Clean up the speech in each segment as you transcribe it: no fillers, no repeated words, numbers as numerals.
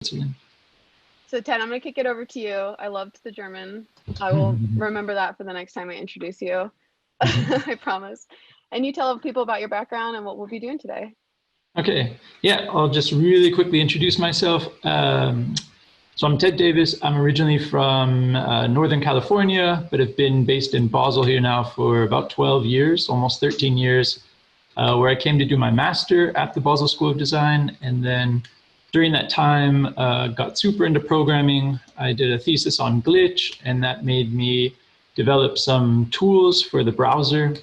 Switzerland. So Ted, I'm going to kick it over to you. I loved the German. I will remember that for the next time I introduce you. I promise. And you tell people about your background and what we'll be doing today. Okay, yeah, I'll just really quickly introduce myself. So I'm Ted Davis. I'm originally from Northern California, but have been based in Basel here now for about 12 years, almost 13 years, where I came to do my master at the Basel School of Design. And then during that time, got super into programming. I did a thesis on glitch, and that made me develop some tools for the browser.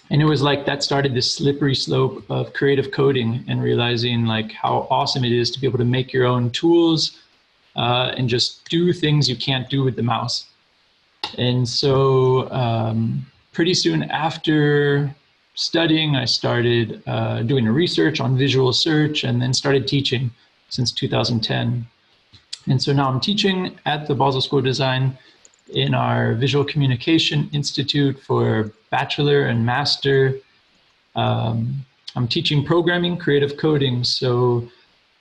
And it was like that started this slippery slope of creative coding and realizing like how awesome it is to be able to make your own tools and just do things you can't do with the mouse. And so pretty soon after studying, I started doing research on visual search and then started teaching since 2010. And so now I'm teaching at the Basel School of Design in our Visual Communication Institute for bachelor and master. I'm teaching programming, creative coding. So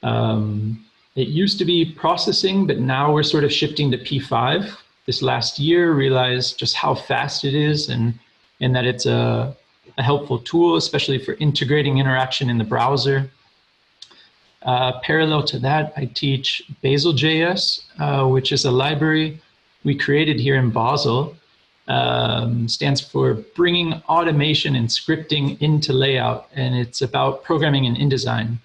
it used to be processing, but now we're sort of shifting to P5. This last year, realized just how fast it is and that it's a helpful tool, especially for integrating interaction in the browser. Parallel to that, I teach Basel.js, which is a library we created here in Basel. Stands for Bringing Automation and Scripting into Layout, and it's about programming in InDesign.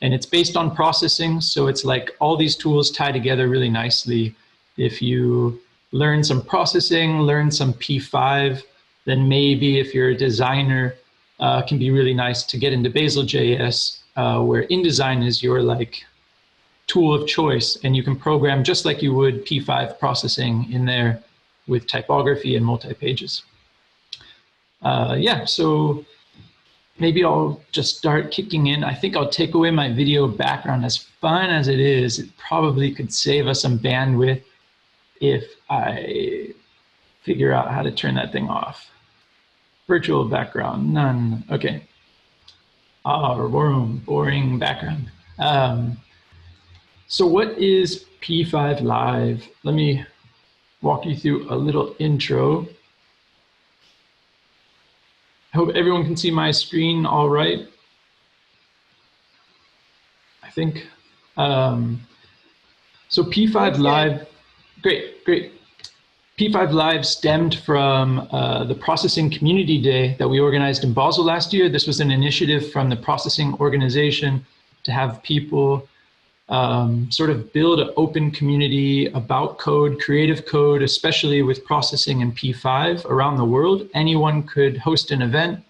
And it's based on processing, so it's like all these tools tie together really nicely. If you learn some processing, learn some P5, then maybe if you're a designer, can be really nice to get into Basel.js, where InDesign is your like tool of choice, and you can program just like you would P5 processing in there with typography and multi-pages. Yeah, so maybe I'll just start kicking in. I think I'll take away my video background. As fun as it is, it probably could save us some bandwidth if I figure out how to turn that thing off. Virtual background, none, okay. Boring background. So what is P5 Live? Let me walk you through a little intro. I hope everyone can see my screen all right. I think. So P5 Live, great. P5 Live stemmed from the Processing Community Day that we organized in Basel last year. This was an initiative from the processing organization to have people sort of build an open community about code, creative code, especially with processing in P5 around the world. Anyone could host an event.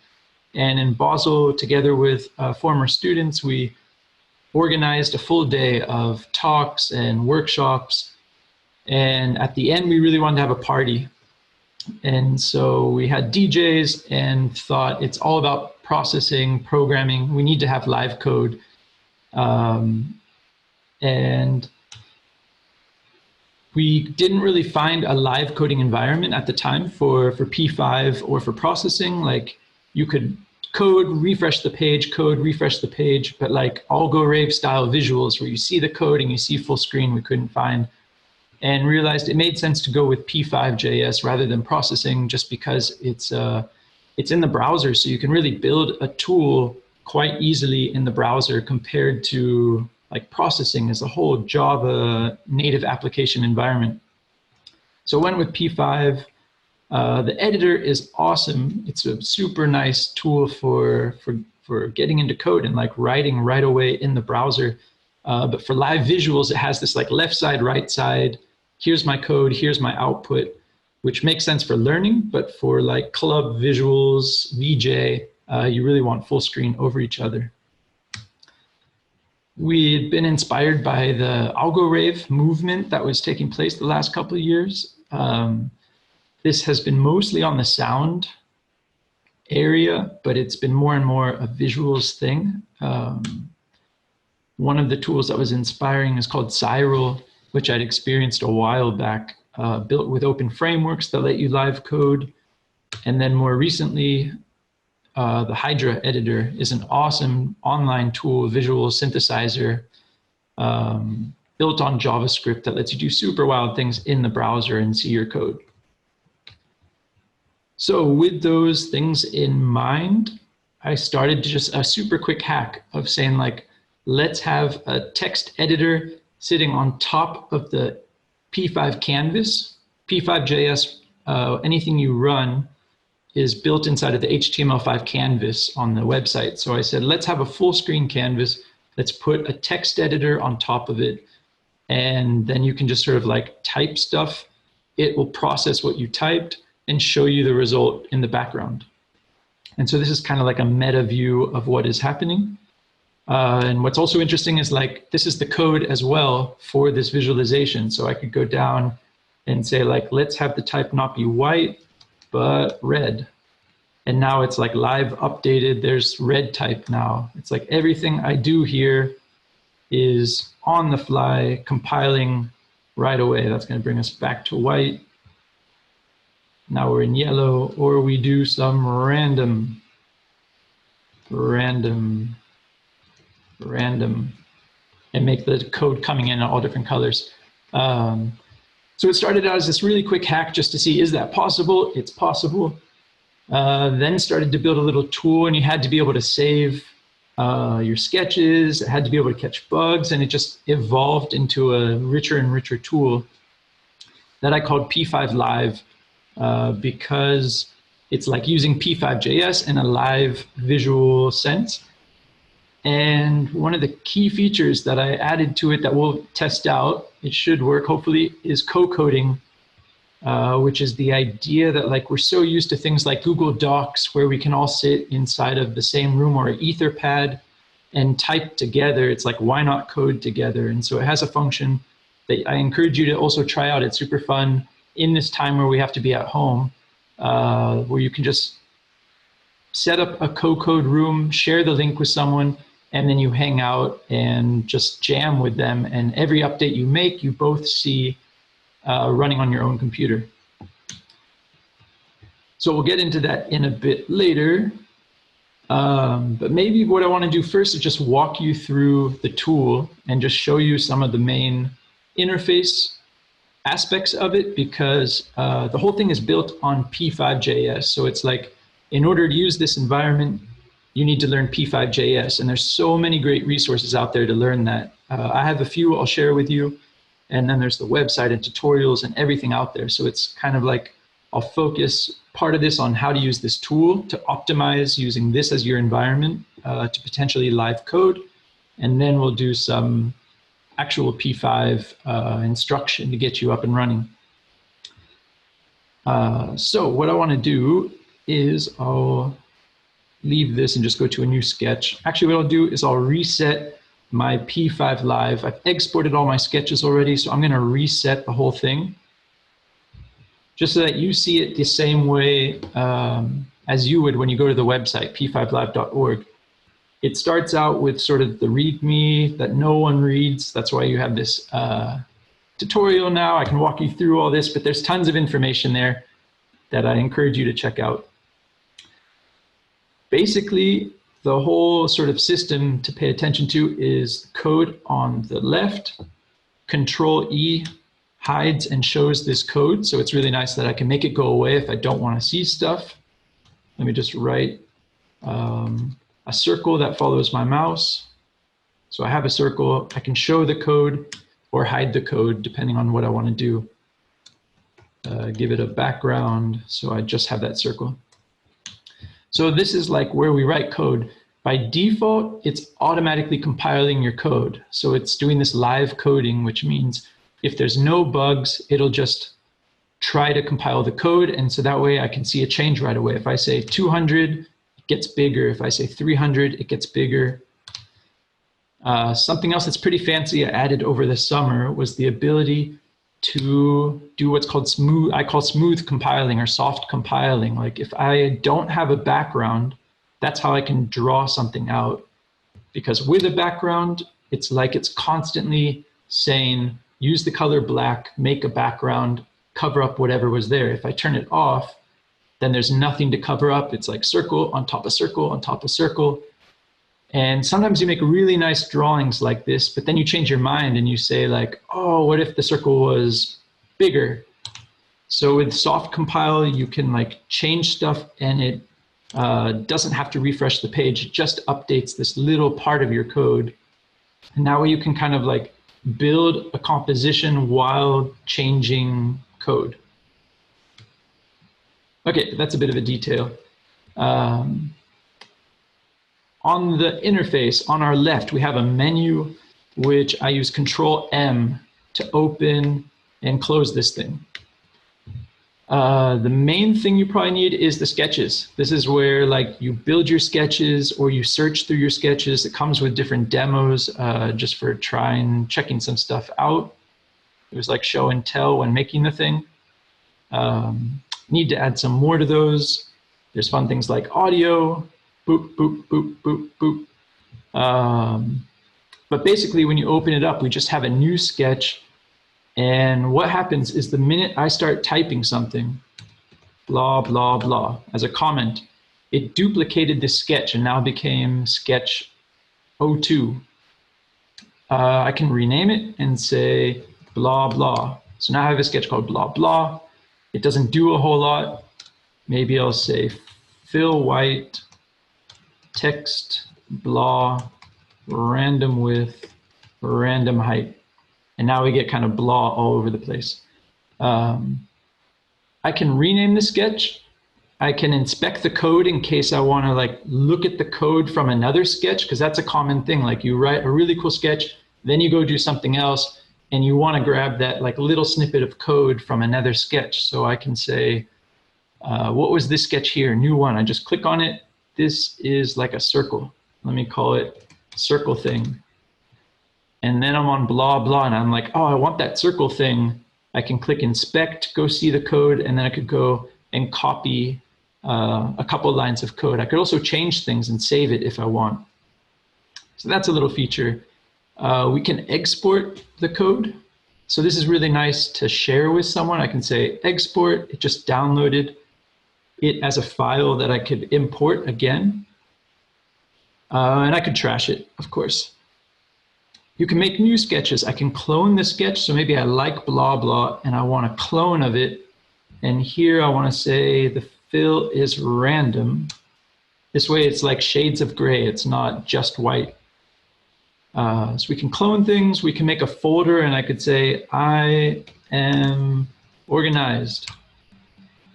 And in Basel, together with former students, we organized a full day of talks and workshops. And at the end, we really wanted to have a party. And so we had DJs and thought it's all about processing, programming. We need to have live code. And we didn't really find a live coding environment at the time for P5 or for processing. Like you could code, refresh the page, but like algo rave style visuals where you see the code and you see full screen, we couldn't find. And realized it made sense to go with P5.js rather than processing, just because it's in the browser, so you can really build a tool quite easily in the browser compared to like processing as a whole Java native application environment. So I went with P5. The editor is awesome. It's a super nice tool for getting into code and like writing right away in the browser. But for live visuals, it has this like left side, right side. Here's my code, here's my output, which makes sense for learning, but for like club visuals, VJ, you really want full screen over each other. We'd been inspired by the algo rave movement that was taking place the last couple of years. This has been mostly on the sound area, but it's been more and more a visuals thing. One of the tools that was inspiring is called Cyril, which I'd experienced a while back, built with open frameworks that let you live code. And then more recently, the Hydra Editor is an awesome online tool, visual synthesizer, built on JavaScript that lets you do super wild things in the browser and see your code. So with those things in mind, I started just a super quick hack of saying like, let's have a text editor sitting on top of the P5 canvas. P5.js, anything you run is built inside of the HTML5 canvas on the website. So I said, let's have a full screen canvas. Let's put a text editor on top of it. And then you can just sort of like type stuff. It will process what you typed and show you the result in the background. And so this is kind of like a meta view of what is happening. And what's also interesting is like, this is the code as well for this visualization. So I could go down and say like, let's have the type not be white, but red. And now it's like live updated. There's red type now. It's like everything I do here is on the fly, compiling right away. That's going to bring us back to white. Now we're in yellow, or we do some random, and make the code coming in all different colors. So it started out as this really quick hack just to see, is that possible? It's possible. Then started to build a little tool, and you had to be able to save your sketches. It had to be able to catch bugs, and it just evolved into a richer and richer tool that I called P5 Live, because it's like using P5.js in a live visual sense. And one of the key features that I added to it that we'll test out, it should work hopefully, is co-coding, which is the idea that like we're so used to things like Google Docs where we can all sit inside of the same room or an Etherpad and type together. It's like, why not code together? And so it has a function that I encourage you to also try out. It's super fun in this time where we have to be at home, where you can just set up a co-code room, share the link with someone, and then you hang out and just jam with them. And every update you make, you both see running on your own computer. So we'll get into that in a bit later. But maybe what I want to do first is just walk you through the tool and just show you some of the main interface aspects of it, because the whole thing is built on P5.js. So it's like, in order to use this environment, you need to learn P5.js. And there's so many great resources out there to learn that. I have a few I'll share with you. And then there's the website and tutorials and everything out there. So it's kind of like, I'll focus part of this on how to use this tool to optimize using this as your environment to potentially live code. And then we'll do some actual P5 instruction to get you up and running. So what I want to do is I'll leave this and just go to a new sketch. Actually, what I'll do is I'll reset my P5 Live. I've exported all my sketches already, so I'm going to reset the whole thing just so that you see it the same way as you would when you go to the website, p5live.org. It starts out with sort of the README that no one reads. That's why you have this tutorial now. I can walk you through all this, but there's tons of information there that I encourage you to check out. Basically, the whole sort of system to pay attention to is code on the left. Control E hides and shows this code. So it's really nice that I can make it go away if I don't want to see stuff. Let me just write a circle that follows my mouse. So I have a circle. I can show the code or hide the code depending on what I want to do. Give it a background. So I just have that circle. So this is like where we write code. By default, it's automatically compiling your code. So it's doing this live coding, which means if there's no bugs, it'll just try to compile the code. And so that way I can see a change right away. If I say 200, it gets bigger. If I say 300, it gets bigger. Something else that's pretty fancy I added over the summer was the ability to do what's called smooth, I call smooth compiling or soft compiling. Like if I don't have a background, that's how I can draw something out. Because with a background, it's like it's constantly saying, use the color black, make a background, cover up whatever was there. If I turn it off, then there's nothing to cover up. It's like circle on top of circle on top of circle. And sometimes you make really nice drawings like this, but then you change your mind and you say like, oh, what if the circle was bigger? So with soft compile, you can like change stuff and it doesn't have to refresh the page. It just updates this little part of your code. And that way you can kind of like build a composition while changing code. Okay, that's a bit of a detail. On the interface, on our left, we have a menu, which I use Control M to open and close this thing. The main thing you probably need is the sketches. This is where like you build your sketches or you search through your sketches. It comes with different demos just for checking some stuff out. It was like show and tell when making the thing. Need to add some more to those. There's fun things like audio, boop, boop, boop, boop, boop. But basically when you open it up, we just have a new sketch. And what happens is the minute I start typing something, blah, blah, blah, as a comment, it duplicated this sketch and now became sketch 02. I can rename it and say blah, blah. So now I have a sketch called blah, blah. It doesn't do a whole lot. Maybe I'll say fill white, text, blah, random width, random height. And now we get kind of blah all over the place. I can rename the sketch. I can inspect the code in case I want to like look at the code from another sketch, because that's a common thing. Like you write a really cool sketch, then you go do something else, and you want to grab that like little snippet of code from another sketch. So I can say, what was this sketch here? New one. I just click on it. This is like a circle. Let me call it circle thing. And then I'm on blah, blah, and I'm like, oh, I want that circle thing. I can click inspect, go see the code, and then I could go and copy a couple lines of code. I could also change things and save it if I want. So that's a little feature. We can export the code. So this is really nice to share with someone. I can say export, it just downloaded it as a file that I could import again. And I could trash it, of course. You can make new sketches. I can clone the sketch. So maybe I like blah, blah, and I want a clone of it. And here I want to say the fill is random. This way it's like shades of gray. It's not just white. So we can clone things. We can make a folder, and I could say, I am organized.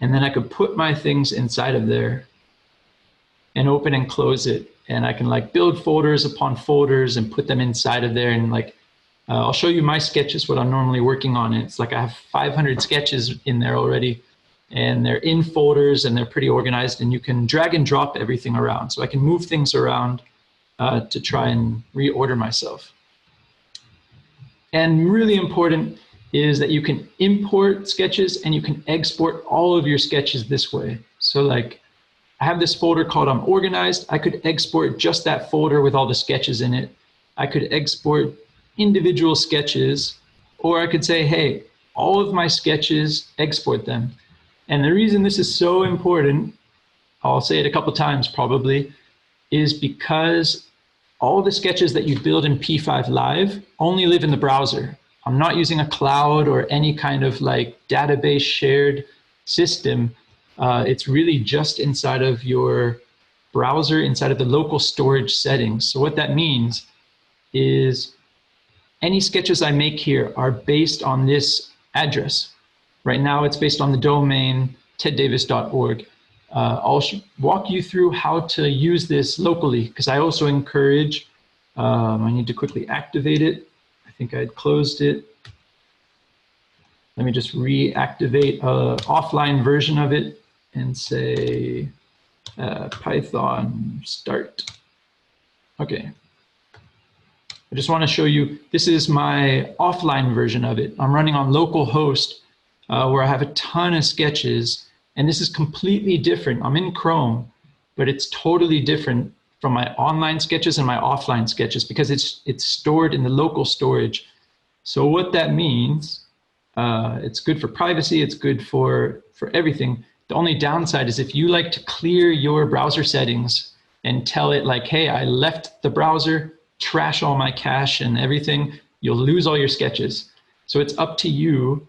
And then I could put my things inside of there and open and close it. And I can like build folders upon folders and put them inside of there. And like, I'll show you my sketches, what I'm normally working on. It's like I have 500 sketches in there already, and they're in folders and they're pretty organized, and you can drag and drop everything around. So I can move things around to try and reorder myself. And really important is that you can import sketches and you can export all of your sketches this way. So like, I have this folder called I'm organized. I could export just that folder with all the sketches in it. I could export individual sketches, or I could say, hey, all of my sketches, export them. And the reason this is so important, I'll say it a couple times probably, is because all the sketches that you build in P5 Live only live in the browser. I'm not using a cloud or any kind of like database shared system. It's really just inside of your browser, inside of the local storage settings. So what that means is any sketches I make here are based on this address. Right now it's based on the domain teddavis.org. I'll walk you through how to use this locally, because I also encourage, I need to quickly activate it. I think I had closed it. Let me just reactivate an offline version of it and say Python start. Okay. I just want to show you, this is my offline version of it. I'm running on localhost where I have a ton of sketches, and this is completely different. I'm in Chrome, but it's totally different from my online sketches and my offline sketches because it's stored in the local storage. So what that means, it's good for privacy, it's good for everything. The only downside is if you like to clear your browser settings and tell it like, hey, I left the browser, trash all my cache and everything, you'll lose all your sketches. So it's up to you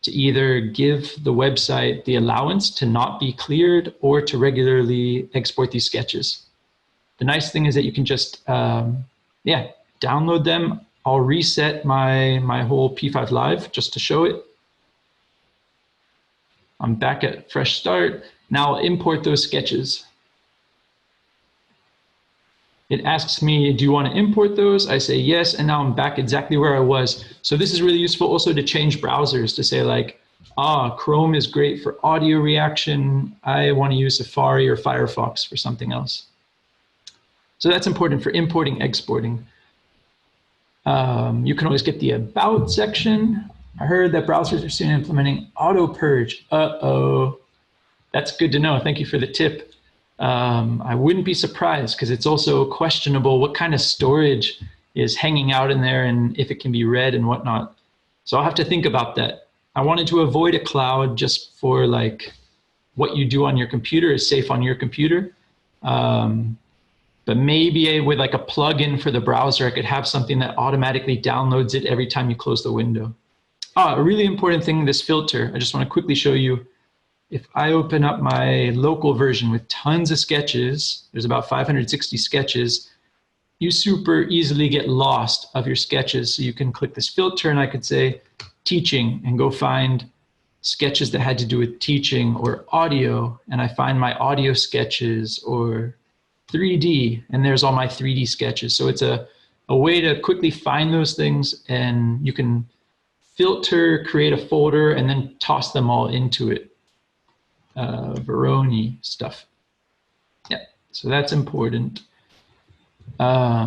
to either give the website the allowance to not be cleared or to regularly export these sketches. The nice thing is that you can just, download them. I'll reset my whole P5 Live just to show it. I'm back at fresh start. Now I'll import those sketches. It asks me, do you want to import those? I say yes, and now I'm back exactly where I was. So this is really useful also to change browsers, to say like, Chrome is great for audio reaction. I want to use Safari or Firefox for something else. So that's important for importing, exporting. You can always get the About section. I heard that browsers are soon implementing auto purge. Uh-oh. That's good to know. Thank you for the tip. I wouldn't be surprised because it's also questionable what kind of storage is hanging out in there and if it can be read and whatnot. So I'll have to think about that. I wanted to avoid a cloud just for like what you do on your computer is safe on your computer. But maybe with like a plugin for the browser, I could have something that automatically downloads it every time you close the window. A really important thing, this filter, I just want to quickly show you. If I open up my local version with tons of sketches, there's about 560 sketches, you super easily get lost of your sketches. So you can click this filter and I could say teaching and go find sketches that had to do with teaching or audio. And I find my audio sketches or 3D, and there's all my 3D sketches. So it's a way to quickly find those things, and you can filter, create a folder, and then toss them all into it. Veroni stuff. Yeah, so that's important. I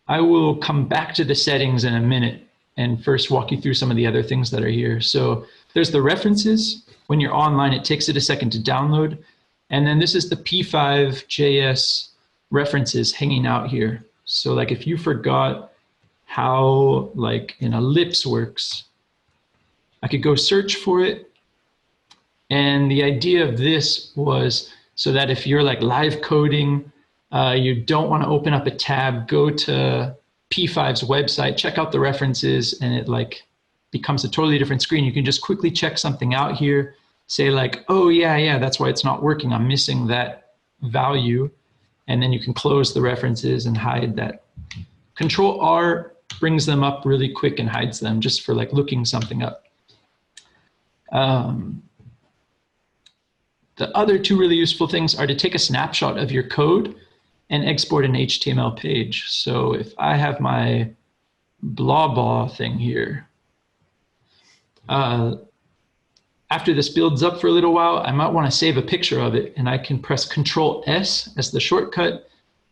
will come back to the settings in a minute and first walk you through some of the other things that are here. So there's the references. When you're online, it takes it a second to download. And then this is the P5.js references hanging out here. So like if you forgot how like an ellipse works, I could go search for it. And the idea of this was so that if you're like live coding, you don't want to open up a tab, go to P5's website, check out the references, and it like becomes a totally different screen. You can just quickly check something out here, say like, oh yeah, that's why it's not working. I'm missing that value. And then you can close the references and hide that. Control R brings them up really quick and hides them just for like looking something up. The other two really useful things are to take a snapshot of your code and export an HTML page. So if I have my blah blah thing here, after this builds up for a little while, I might want to save a picture of it, and I can press Control S as the shortcut,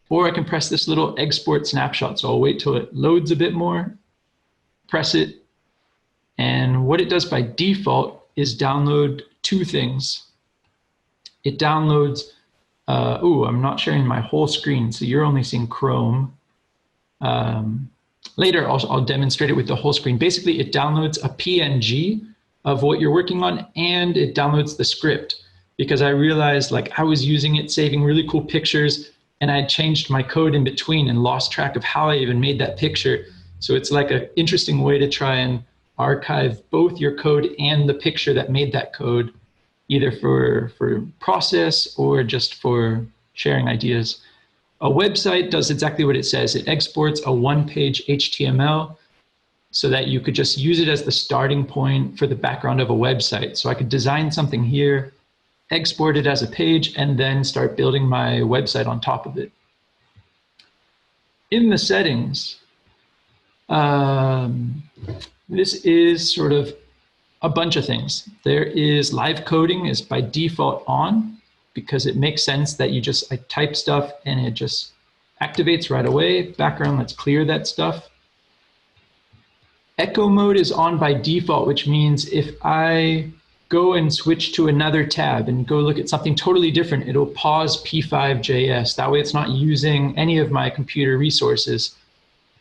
or I can press this little export snapshot. So I'll wait till it loads a bit more, press it, and what it does by default is download two things. It downloads, I'm not sharing my whole screen, so you're only seeing Chrome. Later, I'll demonstrate it with the whole screen. Basically, it downloads a PNG of what you're working on, and it downloads the script, because I realized like I was using it, saving really cool pictures, and I had changed my code in between and lost track of how I even made that picture. So it's like an interesting way to try and archive both your code and the picture that made that code, either for process or just for sharing ideas. A website does exactly what it says. It exports a one-page HTML so that you could just use it as the starting point for the background of a website. So I could design something here, export it as a page, and then start building my website on top of it. In the settings, this is sort of a bunch of things. There is live coding is by default on, because it makes sense that I type stuff and it just activates right away. Background, let's clear that stuff. Echo mode is on by default, which means if I go and switch to another tab and go look at something totally different, it'll pause P5.js. That way it's not using any of my computer resources.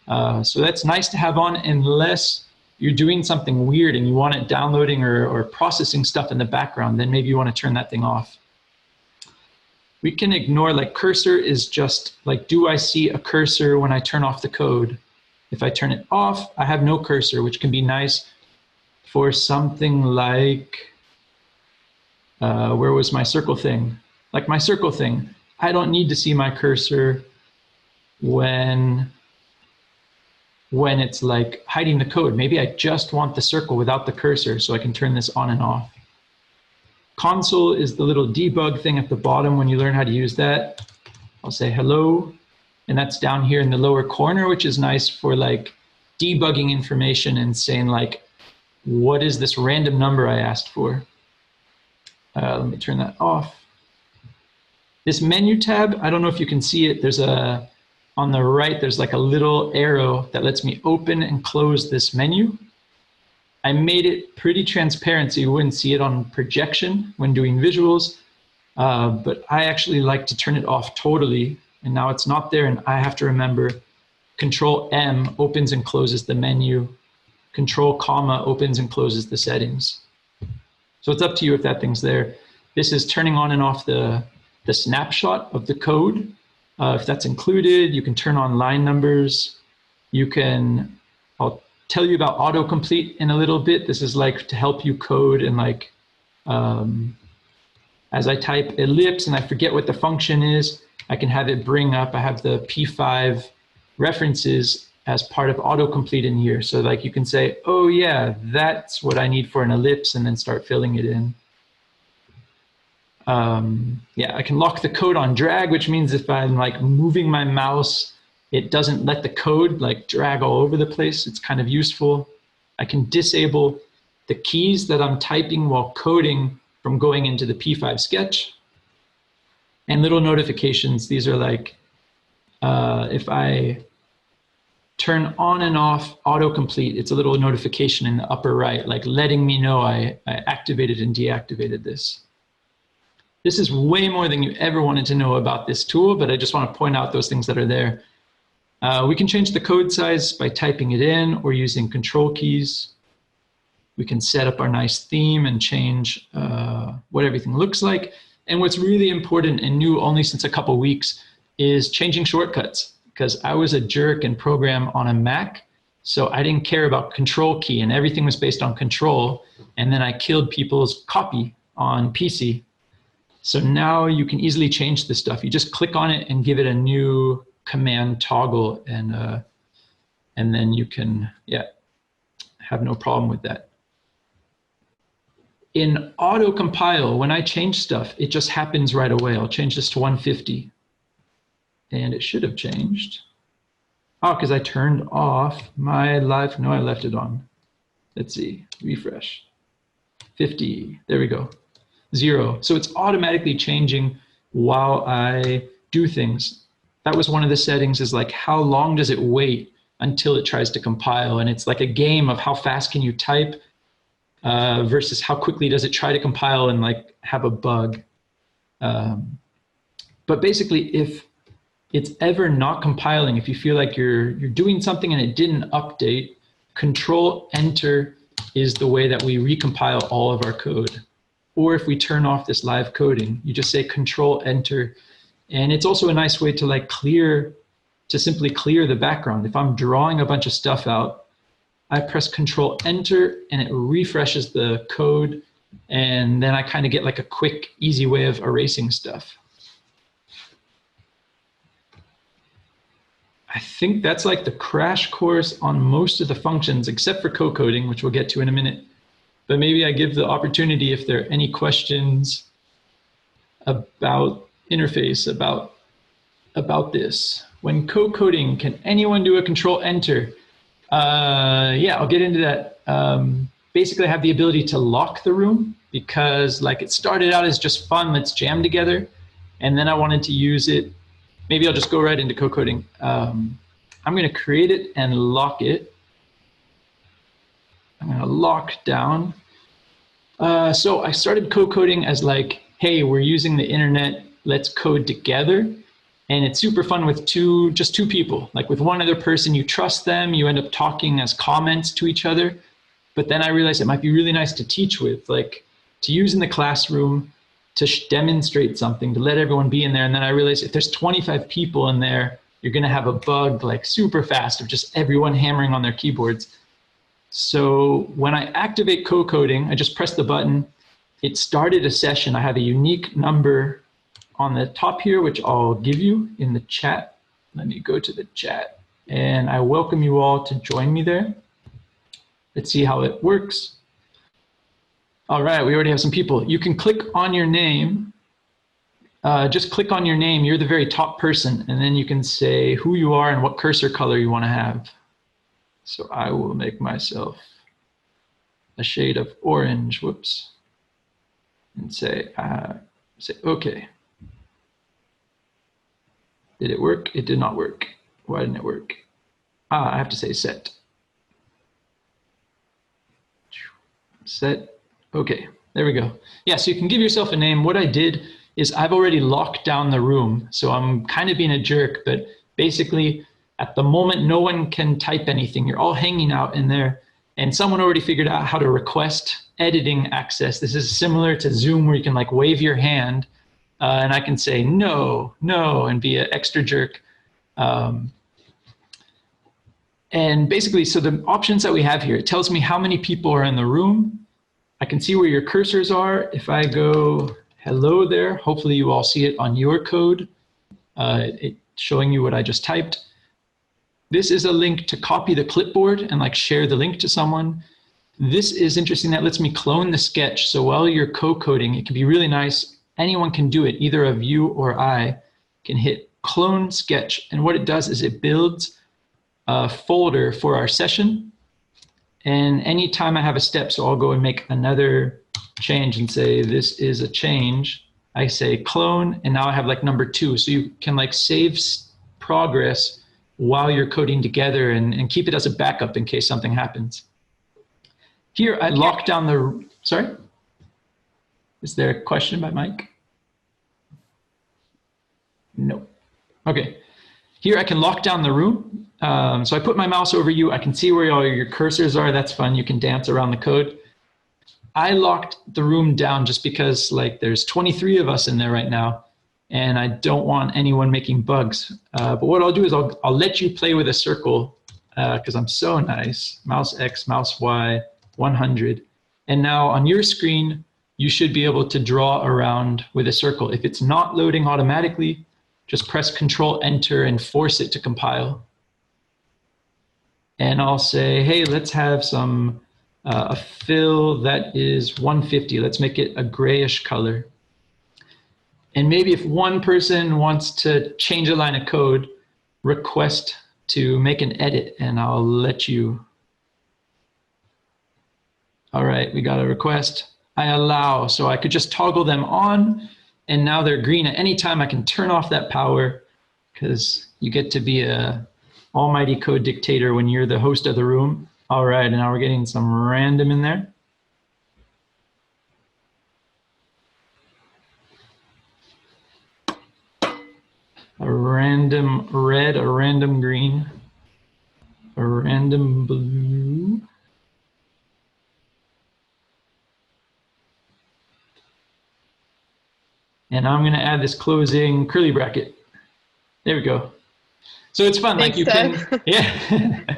So that's nice to have on unless you're doing something weird and you want it downloading or processing stuff in the background, then maybe you want to turn that thing off. we can ignore, like cursor is just like, do I see a cursor when I turn off the code? If I turn it off, I have no cursor, which can be nice for something like, where was my circle thing? Like my circle thing, I don't need to see my cursor when it's like hiding the code. Maybe I just want the circle without the cursor so I can turn this on and off. Console is the little debug thing at the bottom. When you learn how to use that, I'll say hello, and that's down here in the lower corner, which is nice for like debugging information and saying like, what is this random number I asked for? Let me turn that off. This menu tab, I don't know if you can see it. There's on the right, there's like a little arrow that lets me open and close this menu. I made it pretty transparent so you wouldn't see it on projection when doing visuals, but I actually like to turn it off totally, and now it's not there, and I have to remember Control M opens and closes the menu, Control comma opens and closes the settings. So it's up to you if that thing's there. This is turning on and off the snapshot of the code. If that's included, you can turn on line numbers. You can, I'll tell you about autocomplete in a little bit. This is like to help you code and like, as I type ellipse and I forget what the function is, I can have it bring up, I have the P5 references as part of autocomplete in here. So like you can say, oh yeah, that's what I need for an ellipse, and then start filling it in. Yeah, I can lock the code on drag, which means if I'm like moving my mouse, it doesn't let the code like drag all over the place. It's kind of useful. I can disable the keys that I'm typing while coding from going into the P5 sketch. And little notifications, these are like, if I turn on and off autocomplete, it's a little notification in the upper right, like letting me know I activated and deactivated this. This is way more than you ever wanted to know about this tool, but I just want to point out those things that are there. We can change the code size by typing it in or using control keys. We can set up our nice theme and change what everything looks like. And what's really important and new only since a couple weeks is changing shortcuts, because I was a jerk and program on a Mac, so I didn't care about control key and everything was based on control, and then I killed people's copy on PC. So now you can easily change this stuff. You just click on it and give it a new command toggle, and then you can, yeah, have no problem with that. In auto compile, when I change stuff, it just happens right away. I'll change this to 150, and it should have changed. Oh, because I turned off my live. No, I left it on. Let's see, refresh. 50, there we go. 0. So it's automatically changing while I do things. That was one of the settings, is like how long does it wait until it tries to compile? And it's like a game of how fast can you type versus how quickly does it try to compile and like have a bug. But basically, if it's ever not compiling, if you feel like you're doing something and it didn't update, Control Enter is the way that we recompile all of our code. Or if we turn off this live coding, you just say Control Enter. And it's also a nice way to like simply clear the background. If I'm drawing a bunch of stuff out, I press Control Enter and it refreshes the code. And then I kind of get like a quick, easy way of erasing stuff. I think that's like the crash course on most of the functions, except for co-coding, which we'll get to in a minute. But maybe I give the opportunity if there are any questions about interface, about this. When co-coding, can anyone do a Control Enter? Yeah, I'll get into that. Basically, I have the ability to lock the room because like it started out as just fun, let's jam together. And then I wanted to use it. Maybe I'll just go right into co-coding. I'm going to create it and lock it. I'm going to lock down. So I started co-coding as like, hey, we're using the internet, let's code together. And it's super fun with just two people. Like with one other person, you trust them, you end up talking as comments to each other. But then I realized it might be really nice to teach with, like to use in the classroom. to demonstrate something, to let everyone be in there. And then I realized if there's 25 people in there, you're going to have a bug like super fast of just everyone hammering on their keyboards. So when I activate co-coding, I just press the button. It started a session. I have a unique number on the top here, which I'll give you in the chat. Let me go to the chat. And I welcome you all to join me there. Let's see how it works. All right, we already have some people. You can click on your name. Just click on your name. You're the very top person. And then you can say who you are and what cursor color you want to have. So I will make myself a shade of orange. Whoops. And say OK. Did it work? It did not work. Why didn't it work? I have to say set. Set. OK, there we go. Yeah, so you can give yourself a name. What I did is I've already locked down the room. So I'm kind of being a jerk, but basically at the moment, no one can type anything. You're all hanging out in there. And someone already figured out how to request editing access. This is similar to Zoom where you can like wave your hand and I can say no, no, and be an extra jerk. And basically, so the options that we have here, it tells me how many people are in the room. I can see where your cursors are. If I go hello there, hopefully you all see it on your code, it's showing you what I just typed. This is a link to copy the clipboard and like share the link to someone. This is interesting. That lets me clone the sketch. So while you're co-coding, it can be really nice. Anyone can do it. Either of you or I can hit clone sketch. And what it does is it builds a folder for our session. And anytime I have a step, so I'll go and make another change and say, this is a change. I say clone, and now I have like number 2. So you can like save progress while you're coding together and keep it as a backup in case something happens. Here, I lock down the, sorry? Is there a question by Mike? No. Okay. Here, I can lock down the room. So I put my mouse over you. I can see where all your cursors are. That's fun. You can dance around the code. I locked the room down just because like there's 23 of us in there right now, and I don't want anyone making bugs. But what I'll do is I'll let you play with a circle because I'm so nice. Mouse X, mouse Y, 100. And now on your screen, you should be able to draw around with a circle. If it's not loading automatically, just press Control Enter and force it to compile. And I'll say, hey, let's have some a fill that is 150. Let's make it a grayish color. And maybe if one person wants to change a line of code, request to make an edit, and I'll let you. All right, we got a request. I allow, so I could just toggle them on, and now they're green. At any time, I can turn off that power because you get to be a almighty code dictator when you're the host of the room. All right, and now we're getting some random in there. A random red, a random green, a random blue. And I'm going to add this closing curly bracket. There we go. So it's fun. Thanks, like you can, yeah.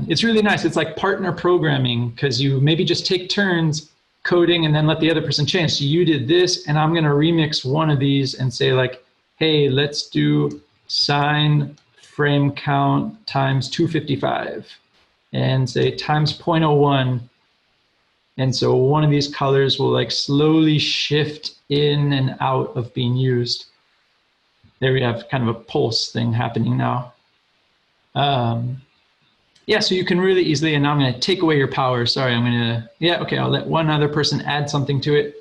It's really nice. It's like partner programming because you maybe just take turns coding and then let the other person change. So you did this, and I'm going to remix one of these and say like, hey, let's do sine frame count times 255 and say times 0.01. And so one of these colors will like slowly shift in and out of being used. There we have kind of a pulse thing happening now. Yeah, so you can really easily, and now I'm going to take away your power. Sorry, I'm going to, yeah, okay, I'll let one other person add something to it.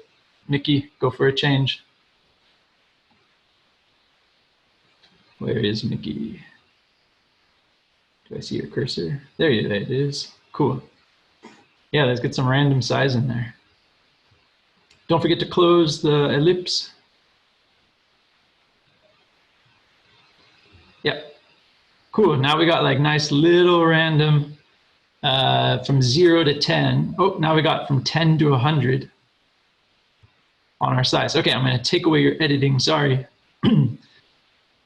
Mickey, go for a change. Where is Mickey? Do I see your cursor? There it is. Cool. Yeah, let's get some random size in there. Don't forget to close the ellipse. Yeah. Cool. Now we got like nice little random from 0 to 10. Oh, now we got from 10 to 100. on our size. Okay, I'm going to take away your editing, sorry.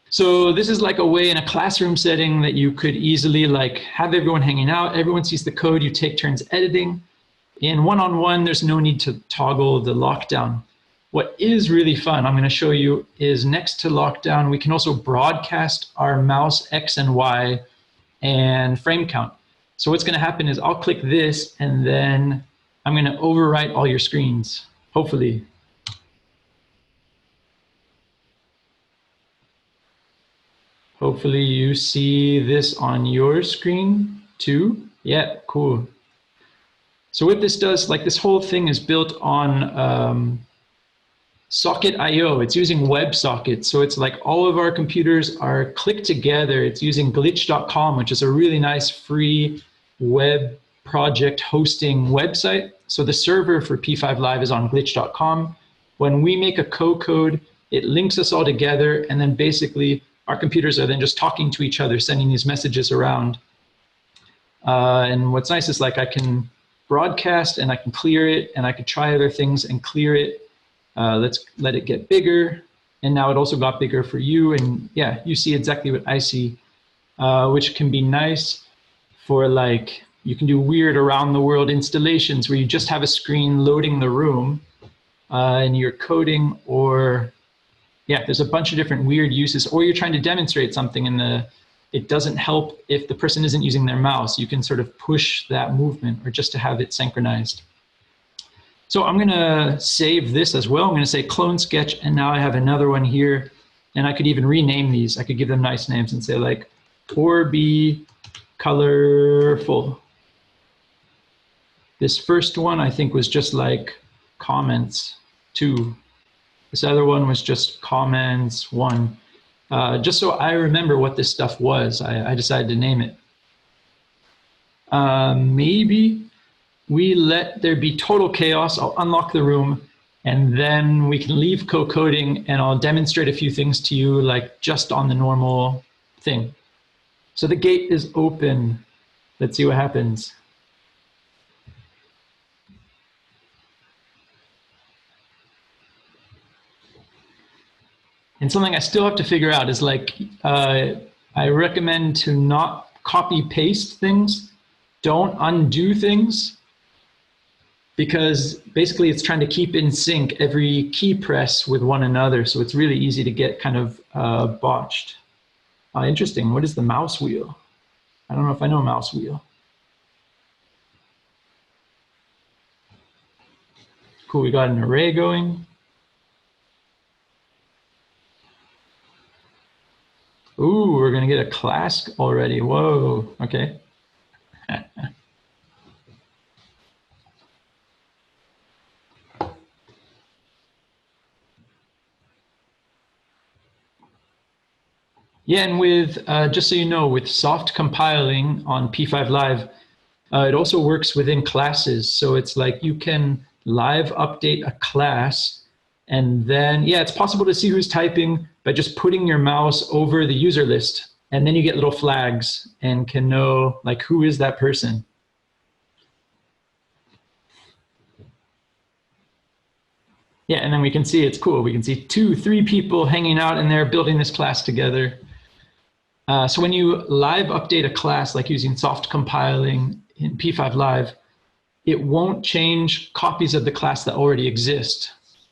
So this is like a way in a classroom setting that you could easily like have everyone hanging out. Everyone sees the code, you take turns editing. In one-on-one, there's no need to toggle the lockdown. What is really fun, I'm going to show you, is next to lockdown, we can also broadcast our mouse X and Y and frame count. So what's going to happen is I'll click this and then I'm going to overwrite all your screens, hopefully. Hopefully you see this on your screen too. Yeah, cool. So what this does, like this whole thing is built on Socket.io. It's using WebSocket. So it's like all of our computers are clicked together. It's using glitch.com, which is a really nice free web project hosting website. So the server for P5 Live is on glitch.com. When we make a code, it links us all together, and then basically our computers are then just talking to each other, sending these messages around. And what's nice is like I can broadcast and I can clear it and I could try other things and clear it. Let's let it get bigger. And now it also got bigger for you. And yeah, you see exactly what I see, which can be nice for like, you can do weird around the world installations where you just have a screen loading the room and you're coding, or yeah, there's a bunch of different weird uses, or you're trying to demonstrate something and it doesn't help if the person isn't using their mouse. You can sort of push that movement or just to have it synchronized. So I'm gonna save this as well. I'm gonna say clone sketch, and now I have another one here, and I could even rename these. I could give them nice names and say like, or be colorful. This first one I think was just like comments 2. This other one was just comments 1. Just so I remember what this stuff was, I decided to name it. Maybe we let there be total chaos. I'll unlock the room, and then we can leave co-coding, and I'll demonstrate a few things to you, like just on the normal thing. So the gate is open. Let's see what happens. And something I still have to figure out is like, I recommend to not copy paste things. Don't undo things, because basically it's trying to keep in sync every key press with one another. So it's really easy to get kind of botched. Interesting, what is the mouse wheel? I don't know if I know mouse wheel. Cool, we got an array going. Ooh, we're gonna get a class already. Whoa, okay. Yeah, and with, just so you know, with soft compiling on P5 Live, it also works within classes. So it's like you can live update a class, and then, yeah, it's possible to see who's typing by just putting your mouse over the user list. And then you get little flags and can know like, who is that person? Yeah, and then we can see it's cool. We can see 2, 3 people hanging out and they're building this class together. So when you live update a class, like using soft compiling in P5 Live, it won't change copies of the class that already exist.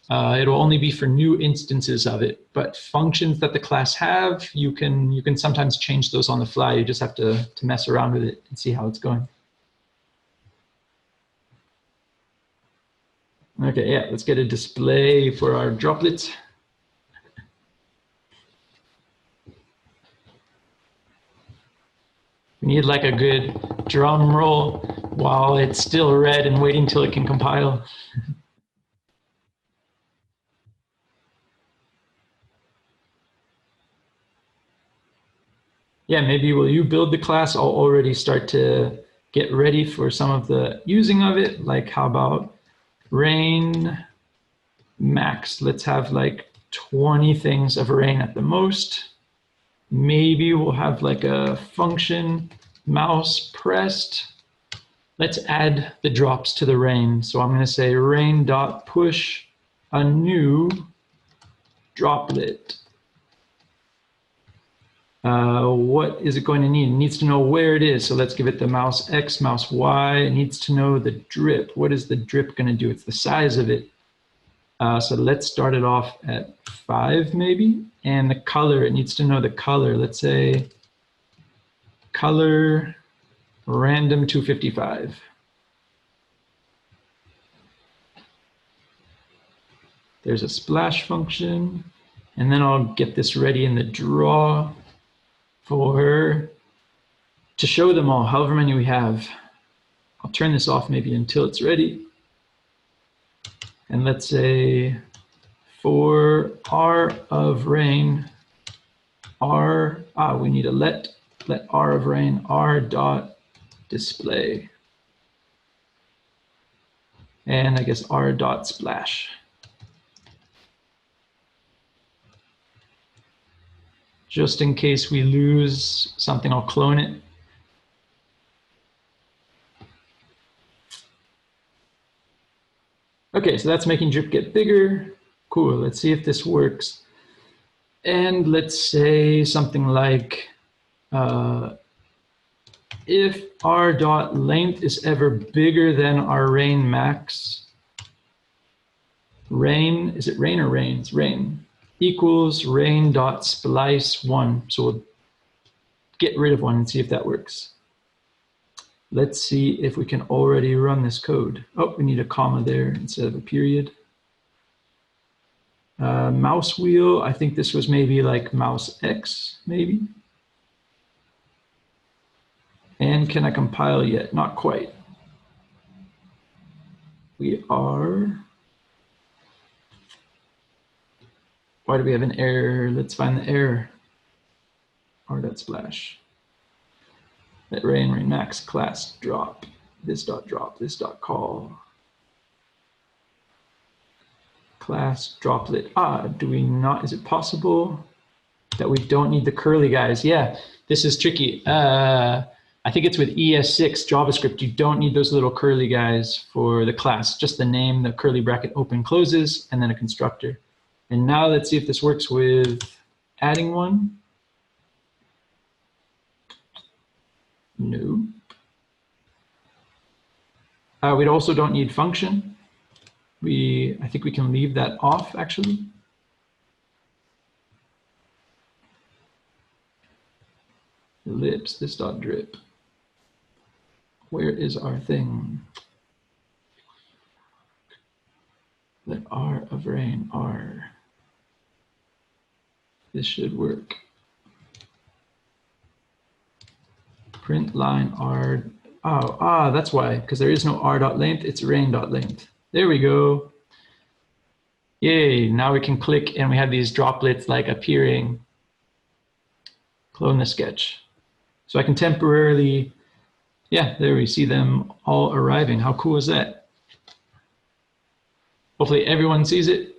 It'll only be for new instances of it, but functions that the class have, you can sometimes change those on the fly. You just have to mess around with it and see how it's going. Okay, yeah, let's get a display for our droplets. We need like a good drum roll while it's still red and waiting till it can compile. Yeah, maybe will you build the class? I'll already start to get ready for some of the using of it. Like how about rain max? Let's have like 20 things of rain at the most. Maybe we'll have like a function mouse pressed. Let's add the drops to the rain. So I'm going to say rain.push a new droplet. What is it going to need? It needs to know where it is. So let's give it the mouse X, mouse Y. It needs to know the drip. What is the drip going to do? It's the size of it. So let's start it off at 5 maybe. And the color, it needs to know the color. Let's say color random 255. There's a splash function. And then I'll get this ready in the draw for to show them all, however many we have. I'll turn this off maybe until it's ready. And let's say for R of rain, we need a let R of rain, R dot display. And I guess R dot splash. Just in case we lose something, I'll clone it. Okay, so that's making drip get bigger. Cool, let's see if this works. And let's say something like, if our dot length is ever bigger than our rain max, rain, is it rain or rains? Rain equals rain dot splice 1. So we'll get rid of 1 and see if that works. Let's see if we can already run this code. Oh, we need a comma there instead of a period. Mouse wheel, I think this was maybe like mouse X, maybe. And can I compile yet? Not quite. We are, why do we have an error? Let's find the error. R.splash. Let rain max class drop. This dot drop, this dot call. Class droplet. Do we not, is it possible that we don't need the curly guys? Yeah, this is tricky. I think it's with ES6 JavaScript. You don't need those little curly guys for the class, just the name, the curly bracket open closes, and then a constructor. And now let's see if this works with adding one. No. We also don't need function. I think we can leave that off actually. Ellipse, this dot drip. Where is our thing? Let R of rain, R. This should work. Print line R. That's why, because there is no R dot length, it's rain dot length. There we go. Yay, now we can click and we have these droplets like appearing. Clone the sketch. So I can temporarily, yeah, there we see them all arriving. How cool is that? Hopefully everyone sees it.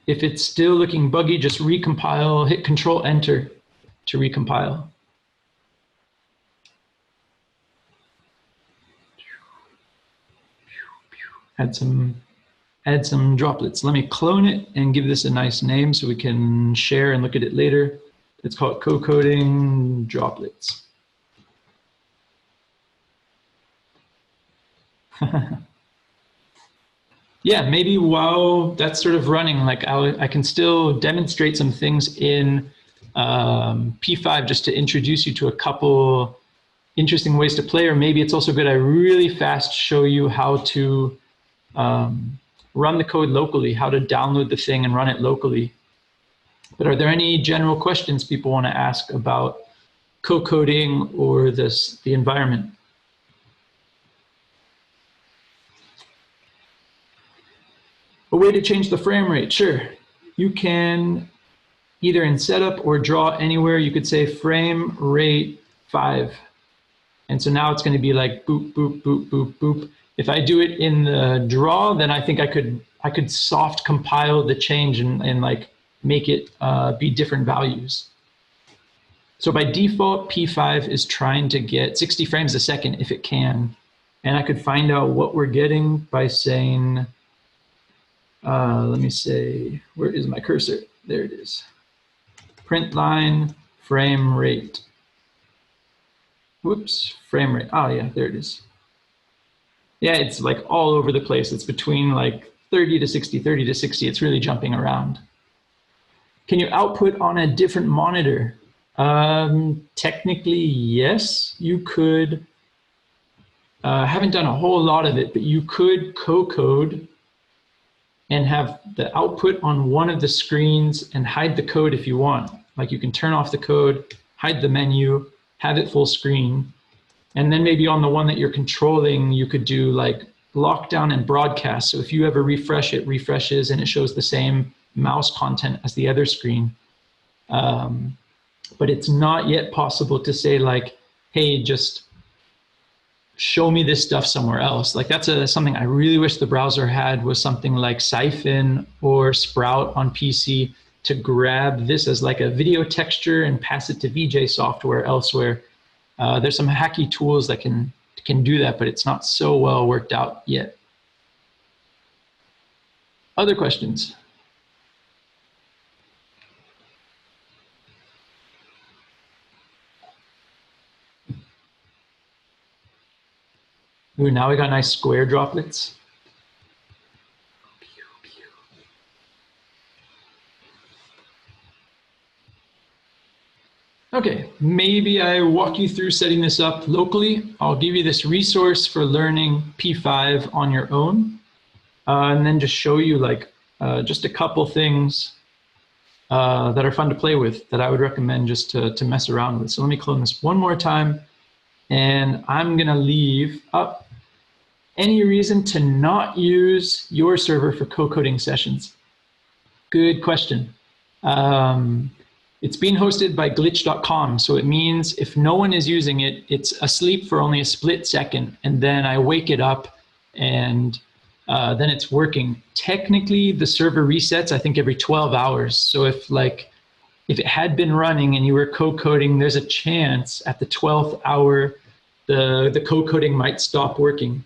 If it's still looking buggy, just recompile, hit Control Enter to recompile. Add some droplets. Let me clone it and give this a nice name so we can share and look at it later. Let's call it co-coding droplets. Yeah, maybe while that's sort of running, like I can still demonstrate some things in P5 just to introduce you to a couple interesting ways to play, or maybe it's also good I really fast show you how to run the code locally, how to download the thing and run it locally. But are there any general questions people want to ask about co-coding or the environment? A way to change the frame rate, sure. You can either in setup or draw anywhere, you could say frame rate 5. And so now it's going to be like boop, boop, boop, boop, boop. If I do it in the draw, then I think I could soft compile the change and like make it be different values. So by default, P5 is trying to get 60 frames a second if it can. And I could find out what we're getting by saying, let me say, where is my cursor? There it is. Print line frame rate. Whoops, frame rate. Oh yeah, there it is. Yeah, it's like all over the place. It's between like 30 to 60, 30 to 60. It's really jumping around. Can you output on a different monitor? Technically, yes, you could. I haven't done a whole lot of it, but you could co-code and have the output on one of the screens and hide the code if you want. Like you can turn off the code, hide the menu, have it full screen. And then maybe on the one that you're controlling, you could do like lockdown and broadcast. So if you ever refresh, it refreshes and it shows the same mouse content as the other screen. But it's not yet possible to say like, hey, just show me this stuff somewhere else. Like that's something I really wish the browser had, was something like Siphon or Sprout on PC to grab this as like a video texture and pass it to VJ software elsewhere. There's some hacky tools that can do that, but it's not so well worked out yet. Other questions? Ooh, now we got nice square droplets. Okay, maybe I walk you through setting this up locally. I'll give you this resource for learning P5 on your own, and then just show you like just a couple things that are fun to play with that I would recommend just to mess around with. So let me clone this one more time, and I'm gonna leave up any reason to not use your server for co-coding sessions. Good question. It's being hosted by glitch.com, so it means if no one is using it, it's asleep for only a split second, and then I wake it up, and then it's working. Technically, the server resets, I think, every 12 hours. So if it had been running and you were co-coding, there's a chance at the 12th hour, the co-coding might stop working.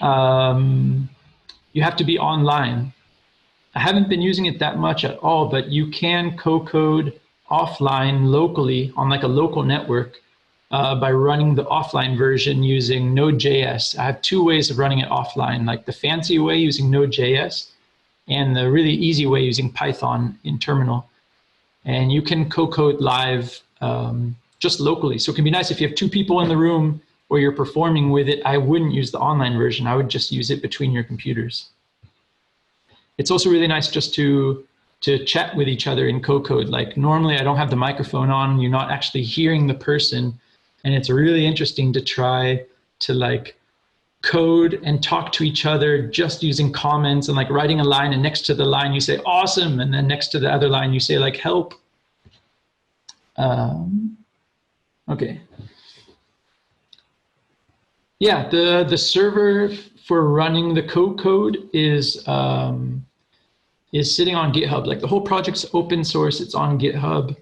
You have to be online. I haven't been using it that much at all, but you can co-code offline locally on like a local network by running the offline version using Node.js. I have two ways of running it offline, like the fancy way using Node.js and the really easy way using Python in terminal. And you can co-code live just locally. So it can be nice if you have two people in the room or you're performing with it. I wouldn't use the online version. I would just use it between your computers. It's also really nice just to chat with each other in co-code. Like normally I don't have the microphone on, you're not actually hearing the person. And it's really interesting to try to like code and talk to each other just using comments and like writing a line, and next to the line you say awesome, and then next to the other line you say like help. Okay. Yeah, the server for running the code is sitting on GitHub. Like the whole project's open source, it's on GitHub.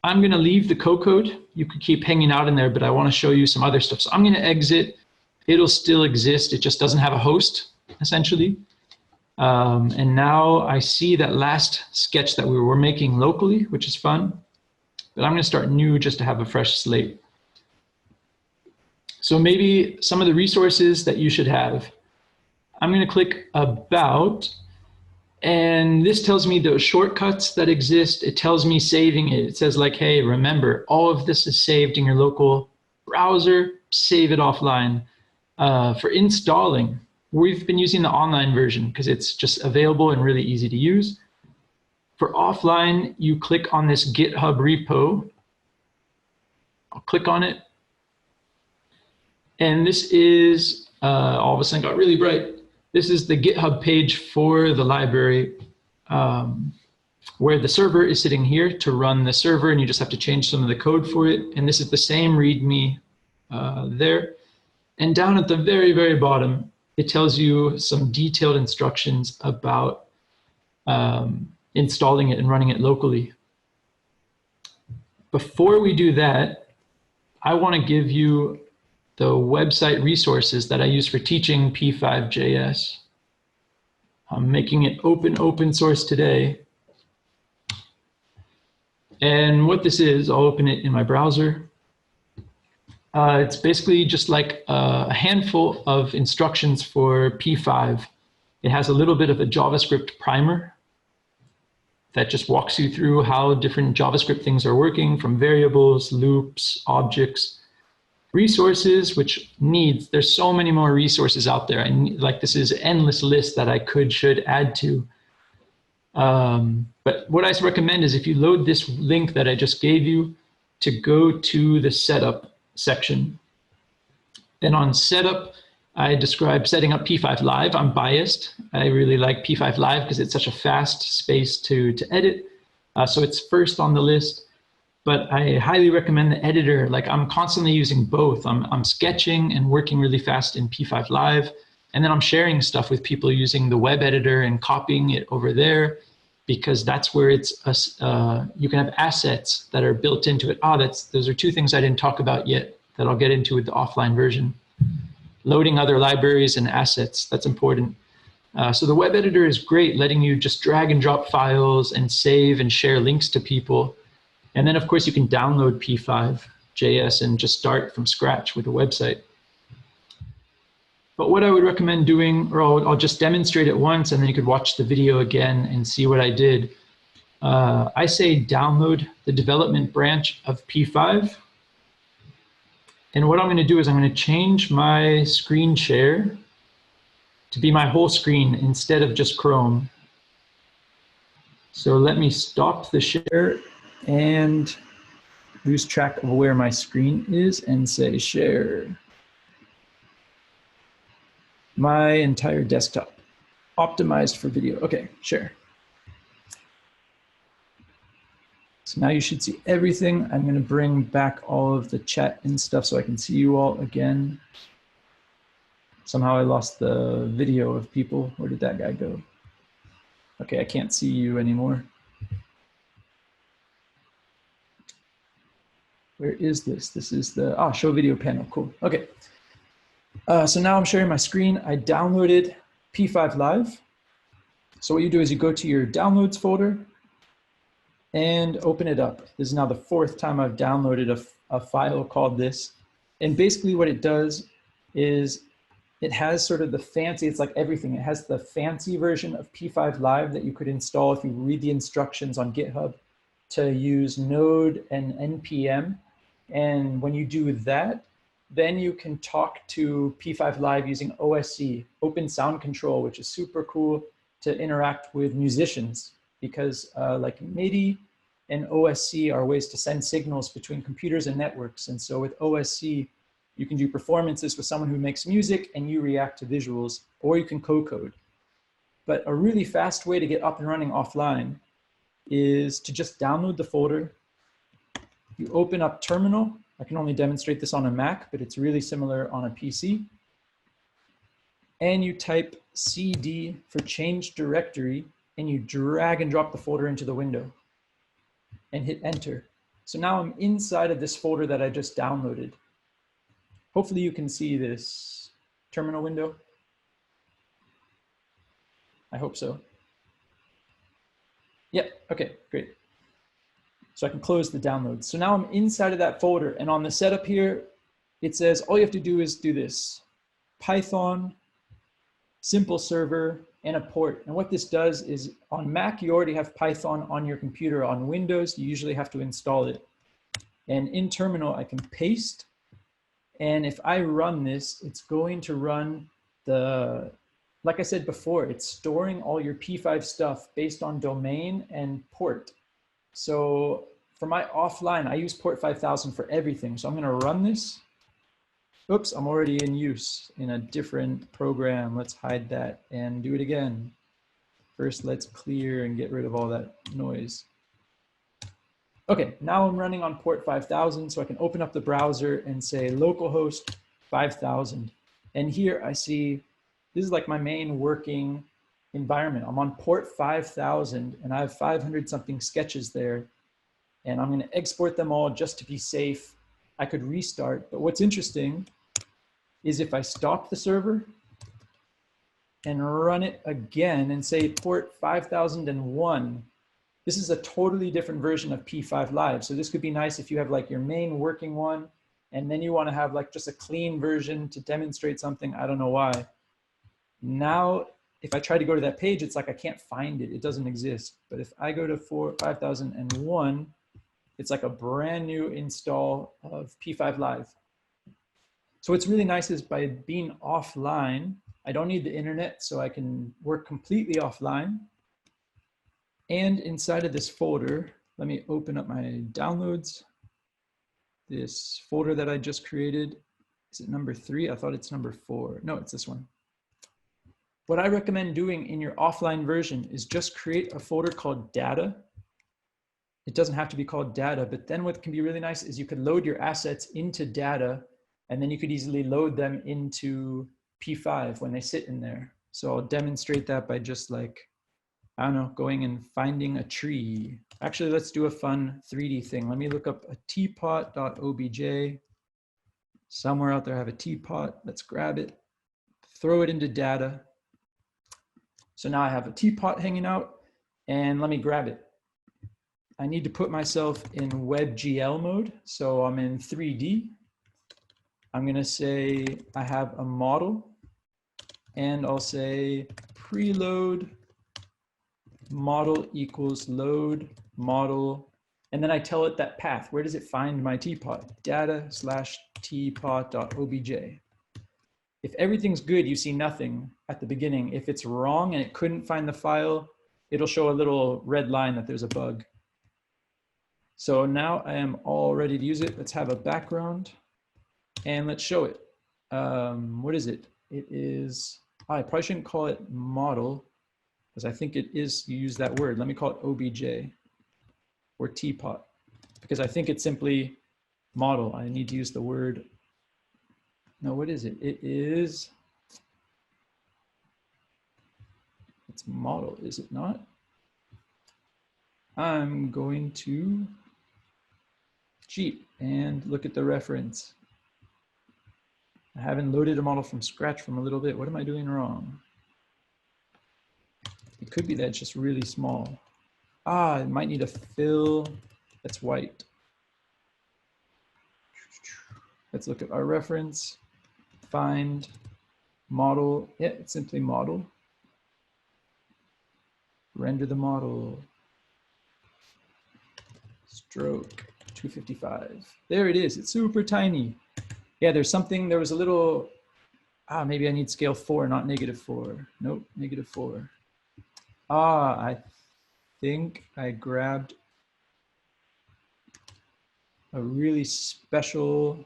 I'm gonna leave the code. You could keep hanging out in there, but I wanna show you some other stuff. So I'm gonna exit. It'll still exist, it just doesn't have a host, essentially. And now I see that last sketch that we were making locally, which is fun. But I'm gonna start new just to have a fresh slate. So maybe some of the resources that you should have. I'm gonna click About, and this tells me those shortcuts that exist. It tells me saving it. It says like, hey, remember, all of this is saved in your local browser, save it offline. For installing, we've been using the online version because it's just available and really easy to use. For offline, you click on this GitHub repo. I'll click on it. And this is, all of a sudden got really bright. This is the GitHub page for the library where the server is sitting here to run the server, and you just have to change some of the code for it. And this is the same README there. And down at the very, very bottom, it tells you some detailed instructions about installing it and running it locally. Before we do that, I want to give you the website resources that I use for teaching P5.js. I'm making it open source today. And what this is, I'll open it in my browser. It's basically just like a handful of instructions for P5. It has a little bit of a JavaScript primer that just walks you through how different JavaScript things are working, from variables, loops, objects, resources, which needs, there's so many more resources out there. And like, this is an endless list that I should add to. But what I recommend is if you load this link that I just gave you to go to the setup section. Then on setup, I describe setting up P5 Live. I'm biased. I really like P5 Live because it's such a fast space to edit. So it's first on the list, but I highly recommend the editor. Like, I'm constantly using both. I'm sketching and working really fast in P5 Live. And then I'm sharing stuff with people using the web editor and copying it over there, because that's where it's you can have assets that are built into it. Those are two things I didn't talk about yet that I'll get into with the offline version. Loading other libraries and assets, that's important. So the web editor is great, letting you just drag and drop files and save and share links to people. And then of course you can download P5.js and just start from scratch with a website. But what I would recommend doing, or I'll just demonstrate it once and then you could watch the video again and see what I did. I say download the development branch of P5. And what I'm going to do is I'm going to change my screen share to be my whole screen instead of just Chrome. So let me stop the share and lose track of where my screen is and say share. My entire desktop, optimized for video. Okay, share. So now you should see everything. I'm going to bring back all of the chat and stuff so I can see you all again. Somehow I lost the video of people. Where did that guy go? Okay, I can't see you anymore. Where is this? This is the, show video panel, cool. Okay. So now I'm sharing my screen. I downloaded P5 Live. So what you do is you go to your downloads folder and open it up. This is now the 4th time I've downloaded a file called this. And basically what it does is it has sort of the fancy, it's like everything. It has the fancy version of P5 Live that you could install if you read the instructions on GitHub to use Node and NPM. And when you do that, then you can talk to P5 Live using OSC, Open Sound Control, which is super cool to interact with musicians, because like Midi and OSC are ways to send signals between computers and networks. And so with OSC, you can do performances with someone who makes music and you react to visuals, or you can co-code. But a really fast way to get up and running offline is to just download the folder. You open up Terminal. I can only demonstrate this on a Mac, but it's really similar on a PC. And you type CD for change directory, and you drag and drop the folder into the window and hit enter. So now I'm inside of this folder that I just downloaded. Hopefully you can see this terminal window. I hope so. Yep, okay, great. So I can close the download. So now I'm inside of that folder, and on the setup here, it says all you have to do is do this: Python, simple server, and a port. And what this does is, on Mac, you already have Python on your computer. On Windows, you usually have to install it. And in Terminal, I can paste. And if I run this, it's going to run the, like I said before, it's storing all your P5 stuff based on domain and port. So for my offline, I use port 5000 for everything. So I'm going to run this. Oops, I'm already in use in a different program. Let's hide that and do it again. First, let's clear and get rid of all that noise. Okay, now I'm running on port 5000, so I can open up the browser and say localhost 5000. And here I see, this is like my main working environment. I'm on port 5000 and I have 500 something sketches there. And I'm going to export them all just to be safe. I could restart, but what's interesting is if I stop the server and run it again and say port 5001. This is a totally different version of P5 Live. So this could be nice if you have like your main working one, and then you want to have like just a clean version to demonstrate something. I don't know why. Now, if I try to go to that page, it's like I can't find it. It doesn't exist. But if I go to 5001, it's like a brand new install of P5 Live. So what's really nice is by being offline, I don't need the internet, so I can work completely offline. And inside of this folder, let me open up my downloads. This folder that I just created, is it number 3? I thought it's number 4. No, it's this one. What I recommend doing in your offline version is just create a folder called data. It doesn't have to be called data, but then what can be really nice is you could load your assets into data, and then you could easily load them into P5 when they sit in there. So I'll demonstrate that by just like, I don't know, going and finding a tree. Actually, let's do a fun 3D thing. Let me look up a teapot.obj. Somewhere out there I have a teapot. Let's grab it, throw it into data. So now I have a teapot hanging out, and let me grab it. I need to put myself in WebGL mode. So I'm in 3D. I'm gonna say I have a model, and I'll say preload model equals load model, and then I tell it that path. Where does it find my teapot? Data/teapot.obj. If everything's good, you see nothing at the beginning. If it's wrong and it couldn't find the file, it'll show a little red line that there's a bug. So now I am all ready to use it. Let's have a background and let's show it. What is it? It is, I probably shouldn't call it model, because I think it is, you use that word. Let me call it OBJ or teapot, because I think it's simply model. I need to use the word. No, what is it? It is, it's model, is it not? I'm going to cheat and look at the reference. I haven't loaded a model from scratch from a little bit. What am I doing wrong? It could be that it's just really small. Ah, it might need a fill that's white. Let's look at our reference. Find model. Yeah, it's simply model. Render the model. Stroke 255. There it is. It's super tiny. Yeah, there's something, there was a little, maybe I need scale 4, not -4. Nope, -4. I think I grabbed a really special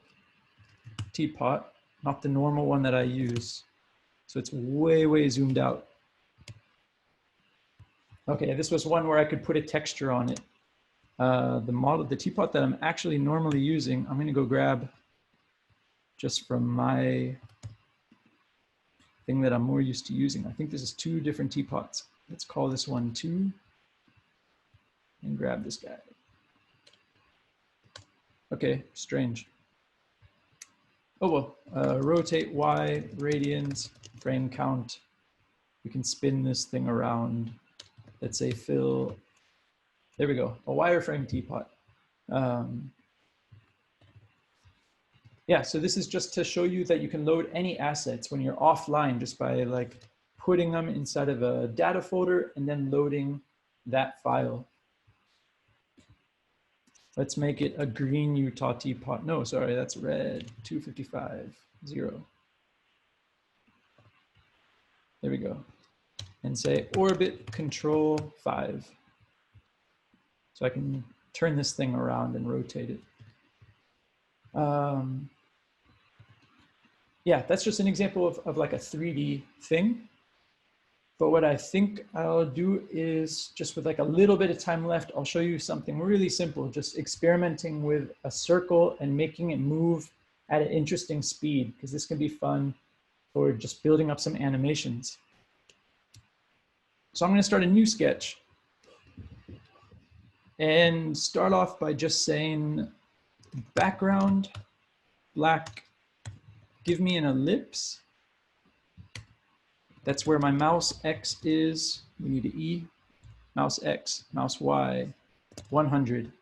teapot, not the normal one that I use. So it's way, way zoomed out. Okay, this was one where I could put a texture on it. The teapot that I'm actually normally using, I'm gonna go grab just from my thing that I'm more used to using. I think this is 2 different teapots. Let's call this one 2 and grab this guy. Okay, strange. Oh well, rotate Y, radians, frame count. We can spin this thing around. Let's say fill, there we go, a wireframe teapot. Yeah, so this is just to show you that you can load any assets when you're offline just by like putting them inside of a data folder and then loading that file. Let's make it a green Utah teapot. No, sorry, that's red, 255, 0. There we go. And say orbit control 5. So I can turn this thing around and rotate it. Yeah, that's just an example of like a 3D thing. But what I think I'll do is just with like a little bit of time left, I'll show you something really simple, just experimenting with a circle and making it move at an interesting speed, because this can be fun for just building up some animations. So I'm going to start a new sketch and start off by just saying background black, give me an ellipse. That's where my mouse X is. We need an E. Mouse X, mouse Y, 100.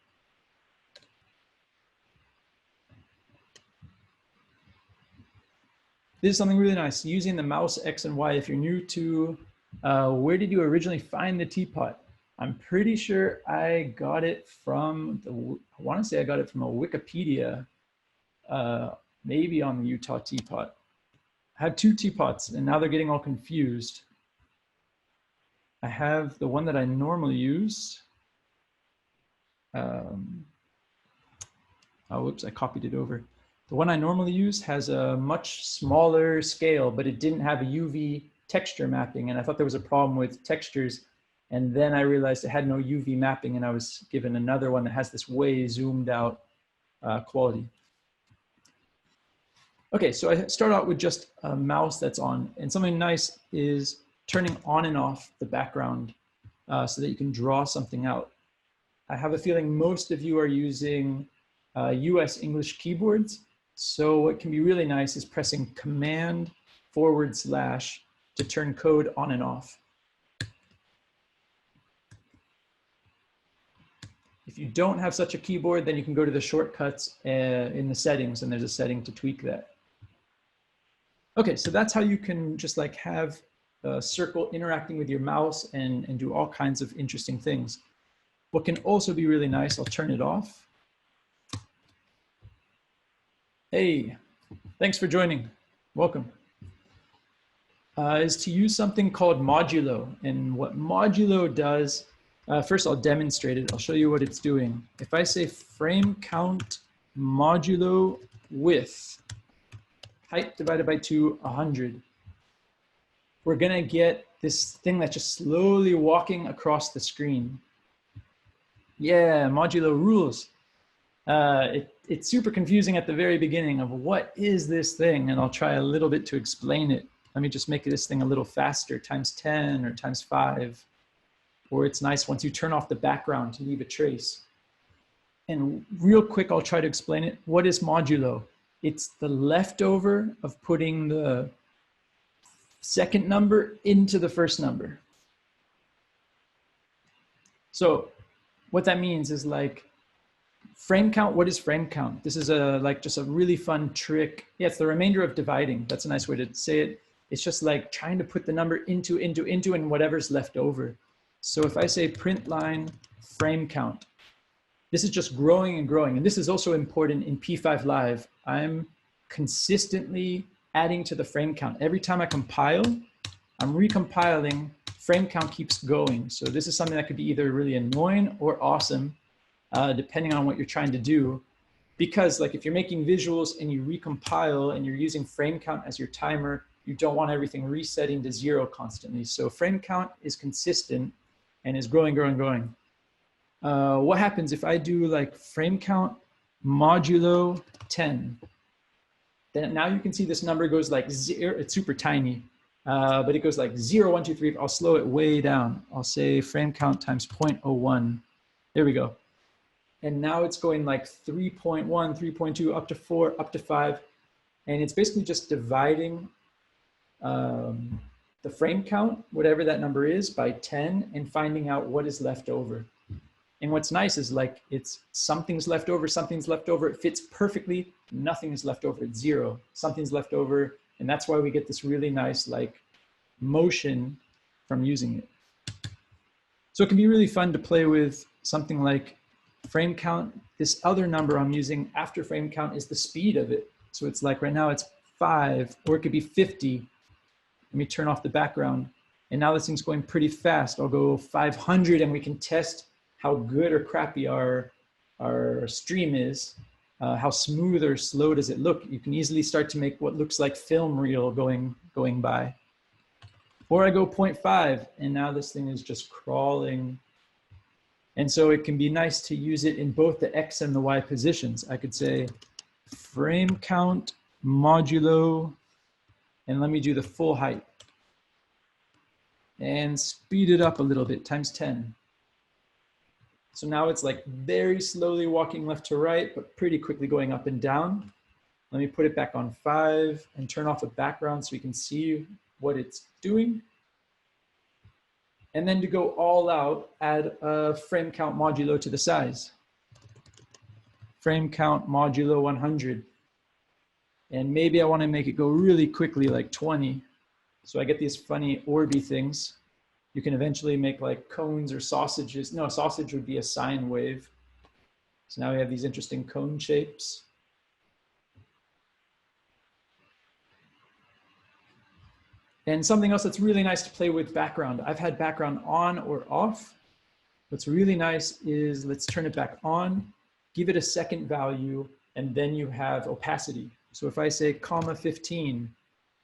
This is something really nice, using the mouse X and Y. If you're new to where did you originally find the teapot? I'm pretty sure I got it from, I want to say I got it from a Wikipedia, maybe on the Utah teapot. I have two teapots and now they're getting all confused. I have the one that I normally use. Oh, whoops, I copied it over. The one I normally use has a much smaller scale, but it didn't have a UV texture mapping. And I thought there was a problem with textures. And then I realized it had no UV mapping and I was given another one that has this way zoomed out quality. Okay, so I start out with just a mouse that's on, and something nice is turning on and off the background so that you can draw something out. I have a feeling most of you are using US English keyboards. So what can be really nice is pressing Command / to turn code on and off. If you don't have such a keyboard, then you can go to the shortcuts in the settings, and there's a setting to tweak that. Okay, so that's how you can just like have a circle interacting with your mouse and do all kinds of interesting things. What can also be really nice, I'll turn it off. Hey, thanks for joining. Welcome. Is to use something called modulo. And what modulo does, first I'll demonstrate it. I'll show you what it's doing. If I say frame count modulo width, height divided by 2, 100, we're gonna get this thing that's just slowly walking across the screen. Yeah, modulo rules. It's super confusing at the very beginning of what is this thing, and I'll try a little bit to explain it. Let me just make this thing a little faster, times 10 or times 5. Or it's nice once you turn off the background to leave a trace. And real quick, I'll try to explain it. What is modulo? It's the leftover of putting the second number into the first number. So what that means is like frame count. What is frame count? This is just a really fun trick. Yeah, it's the remainder of dividing. That's a nice way to say it. It's just like trying to put the number into and whatever's left over. So if I say print line frame count, this is just growing and growing. And this is also important in P5 Live. I'm consistently adding to the frame count. Every time I compile, I'm recompiling, frame count keeps going. So this is something that could be either really annoying or awesome, depending on what you're trying to do. Because like if you're making visuals and you recompile and you're using frame count as your timer, you don't want everything resetting to 0 constantly. So frame count is consistent and is growing, growing, growing. What happens if I do like frame count modulo 10? Then now you can see this number goes like 0, it's super tiny, but it goes like 0, 1, 2, 3. I'll slow it way down. I'll say frame count times 0.01. There we go. And now it's going like 3.1, 3.2, up to 4, up to 5. And it's basically just dividing the frame count, whatever that number is, by 10 and finding out what is left over. And what's nice is like it's something's left over, something's left over. It fits perfectly. Nothing is left over. It's 0. Something's left over. And that's why we get this really nice like motion from using it. So it can be really fun to play with something like frame count. This other number I'm using after frame count is the speed of it. So it's like right now it's 5, or it could be 50. Let me turn off the background. And now this thing's going pretty fast. I'll go 500 and we can test how good or crappy our stream is. How smooth or slow does it look? You can easily start to make what looks like film reel going by. Or I go 0.5 and now this thing is just crawling. And so it can be nice to use it in both the X and the Y positions. I could say frame count modulo, and let me do the full height. And speed it up a little bit, times 10. So now it's like very slowly walking left to right, but pretty quickly going up and down. Let me put it back on 5 and turn off the background so we can see what it's doing. And then to go all out, add a frame count modulo to the size. Frame count modulo 100. And maybe I want to make it go really quickly, like 20. So I get these funny orby things. You can eventually make like cones or sausages. No, a sausage would be a sine wave. So now we have these interesting cone shapes. And something else that's really nice to play with background. I've had background on or off. What's really nice is, let's turn it back on, give it a second value, and then you have opacity. So if I say comma 15,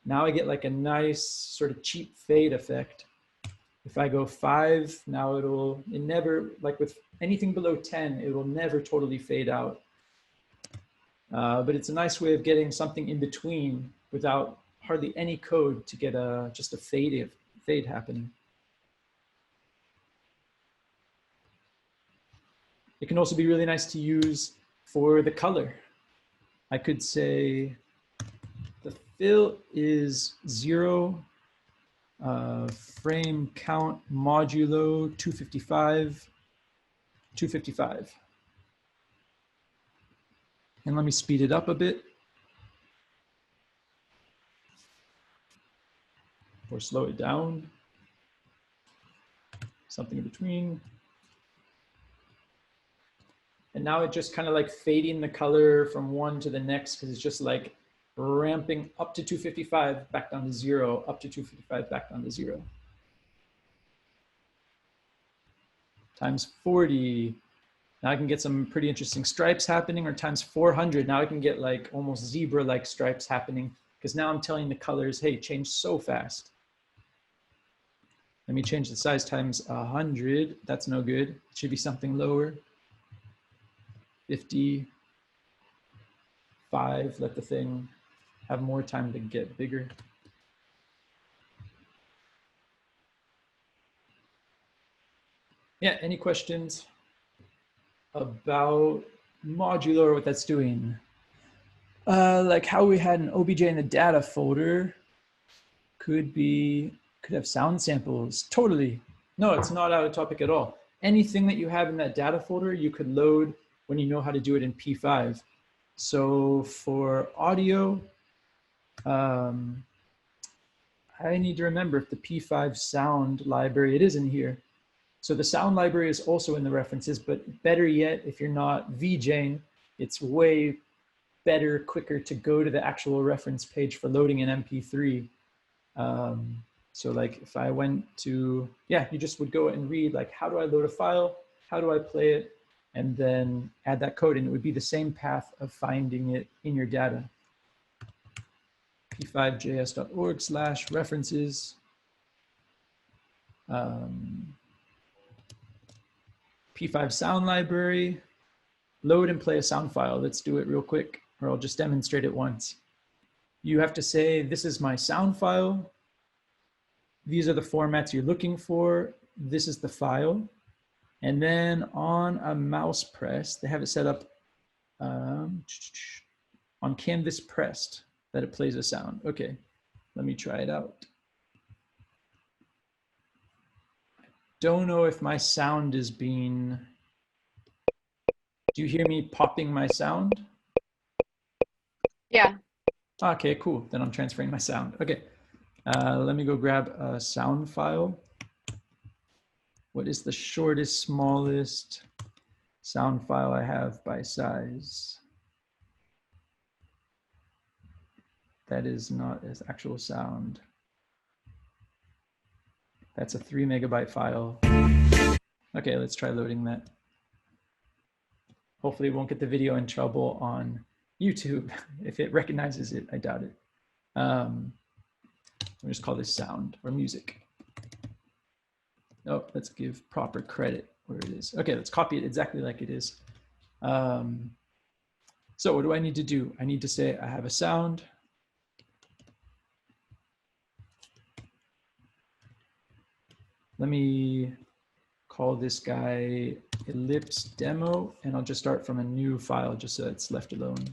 now I get like a nice sort of cheap fade effect. If I go 5, now it never, like with anything below 10, it will never totally fade out. But it's a nice way of getting something in between without hardly any code to get just a fade happening. It can also be really nice to use for the color. I could say the fill is 0, frame count modulo 255, 255. And let me speed it up a bit. Or slow it down. Something in between. And now it just kind of like fading the color from one to the next, because it's just like ramping up to 255, back down to 0, up to 255, back down to 0. Times 40. Now I can get some pretty interesting stripes happening, or times 400. Now I can get like almost zebra-like stripes happening, because now I'm telling the colors, hey, change so fast. Let me change the size times 100. That's no good. It should be something lower. 50. 5. Let the thing have more time to get bigger. Yeah, any questions about modulo or what that's doing? Like how we had an OBJ in the data folder could have sound samples. Totally. No, it's not out of topic at all. Anything that you have in that data folder, you could load when you know how to do it in P5. So for audio, I need to remember if the P5 sound library, it is in here. So the sound library is also in the references, but better yet, if you're not VJing, it's way better, quicker to go to the actual reference page for loading an MP3. So like if I went to, yeah, you just would go and read like, how do I load a file? How do I play it? And then add that code, and it would be the same path of finding it in your data. p5js.org/references. P5 sound library, load and play a sound file. Let's do it real quick, or I'll just demonstrate it once. You have to say, this is my sound file. These are the formats you're looking for. This is the file. And then on a mouse press, they have it set up on canvas pressed that it plays a sound. Okay, let me try it out. Don't know if my sound is being, do you hear me popping my sound? Yeah. Okay, cool. Then I'm transferring my sound. Okay, let me go grab a sound file. What is the shortest, smallest sound file I have by size? That is not as actual sound. That's a 3 megabyte file. Okay, let's try loading that. Hopefully it won't get the video in trouble on YouTube. If it recognizes it, I doubt it. We'll just call this sound or music. Oh, let's give proper credit where it is. Okay, let's copy it exactly like it is. So what do I need to do? I need to say I have a sound. Let me call this guy ellipse demo, and I'll just start from a new file just so it's left alone.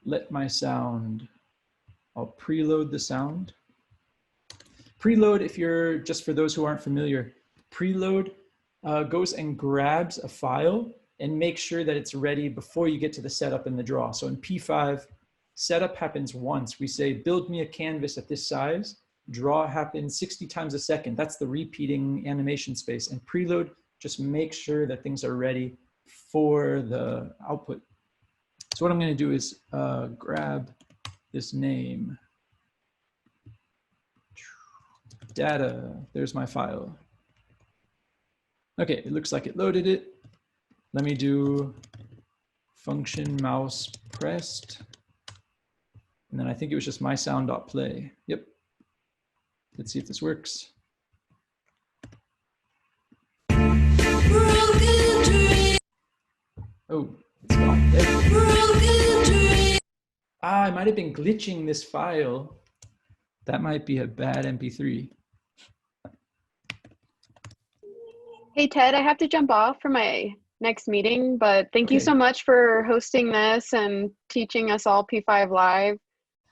let my sound, I'll preload the sound. Preload, if you're, just for those who aren't familiar, preload goes and grabs a file and makes sure that it's ready before you get to the setup and the draw. So in P5, setup happens once. We say, build me a canvas at this size. Draw happens 60 times a second. That's the repeating animation space. And preload just makes sure that things are ready for the output. So what I'm going to do is grab this name. Data, there's my file. Okay, it looks like it loaded it. Let me do function mouse pressed. And then I think it was just my sound.play. Yep. Let's see if this works. Oh, it's gone. Ah, I might have been glitching this file. That might be a bad MP3. Hey, Ted, I have to jump off for my next meeting, but thank you so much for hosting this and teaching us all P5 Live.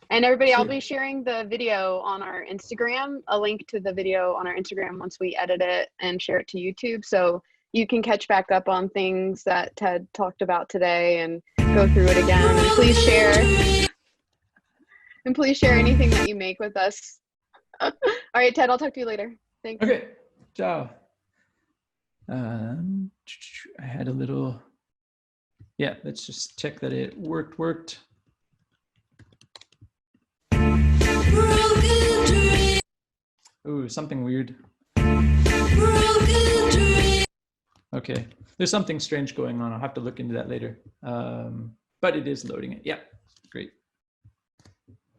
And everybody, I'll be sharing the video on our Instagram, a link to the video on our Instagram once we edit it and share it to YouTube. So you can catch back up on things that Ted talked about today and go through it again. And please share. And please share anything that you make with us. All right, Ted, I'll talk to you later. Thanks. Okay, ciao. I had a little, yeah, let's just check that it worked. Ooh, something weird. Okay, there's something strange going on. I'll have to look into that later. But it is loading it. Yeah, great.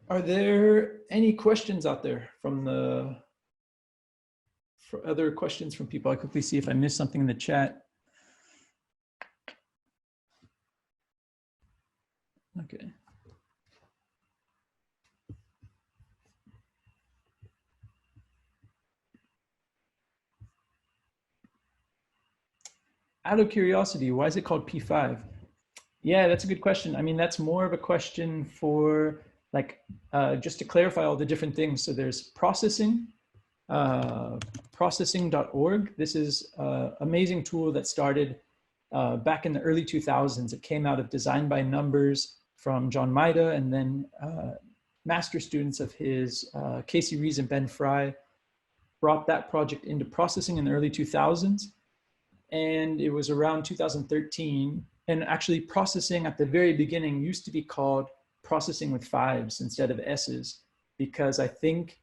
Are there any questions out there from for other questions from people? I quickly see if I missed something in the chat. Okay. Out of curiosity, why is it called P5? Yeah, that's a good question. I mean, that's more of a question for like, just to clarify all the different things. So there's processing, processing.org. This is an amazing tool that started back in the early 2000s. It came out of Design by Numbers from John Maida, and then master students of his, Casey Rees and Ben Fry, brought that project into processing in the early 2000s. And it was around 2013. And actually processing at the very beginning used to be called processing with 5s instead of S's, because I think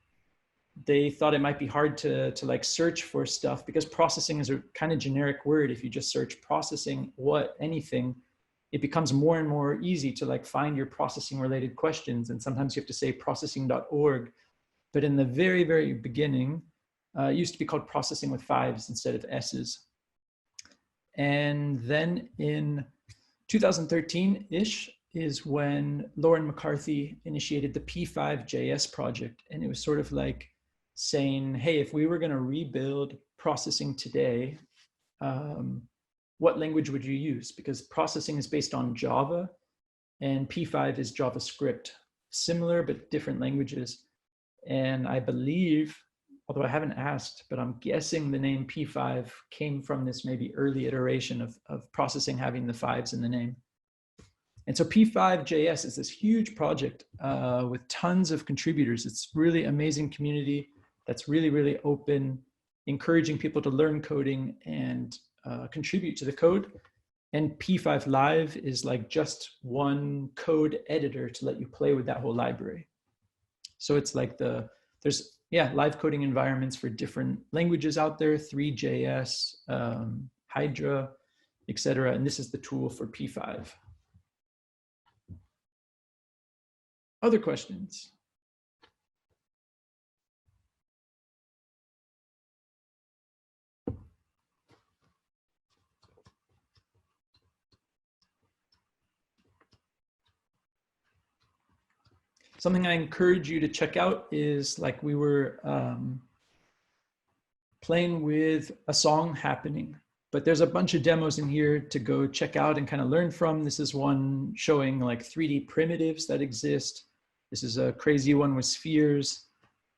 they thought it might be hard to like search for stuff, because processing is a kind of generic word. If you just search processing anything, it becomes more and more easy to like find your processing related questions. And sometimes you have to say processing.org. But in the very, very beginning, it used to be called processing with 5s instead of S's. And then in 2013-ish is when Lauren McCarthy initiated the P5JS project. And it was sort of like saying, hey, if we were going to rebuild processing today, what language would you use? Because processing is based on Java and P5 is JavaScript, similar but different languages. And I believe, although I haven't asked, but I'm guessing the name P5 came from this maybe early iteration of processing having the 5s in the name. And so P5JS is this huge project with tons of contributors. It's really amazing community that's really, really open, encouraging people to learn coding and contribute to the code. And P5 Live is like just one code editor to let you play with that whole library. So it's like there's live coding environments for different languages out there, 3JS, Hydra, etc. And this is the tool for P5. Other questions? Something I encourage you to check out is like we were playing with a song happening, but there's a bunch of demos in here to go check out and kind of learn from. This is one showing like 3D primitives that exist. This is a crazy one with spheres.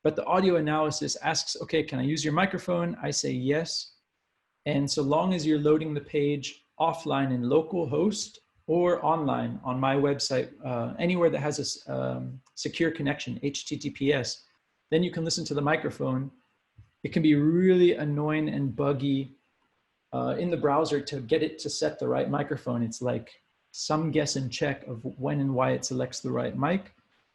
But the audio analysis asks, okay, can I use your microphone? I say yes. And so long as you're loading the page offline in localhost or online on my website, anywhere that has a secure connection, HTTPS, then you can listen to the microphone. It can be really annoying and buggy in the browser to get it to set the right microphone. It's like some guess and check of when and why it selects the right mic.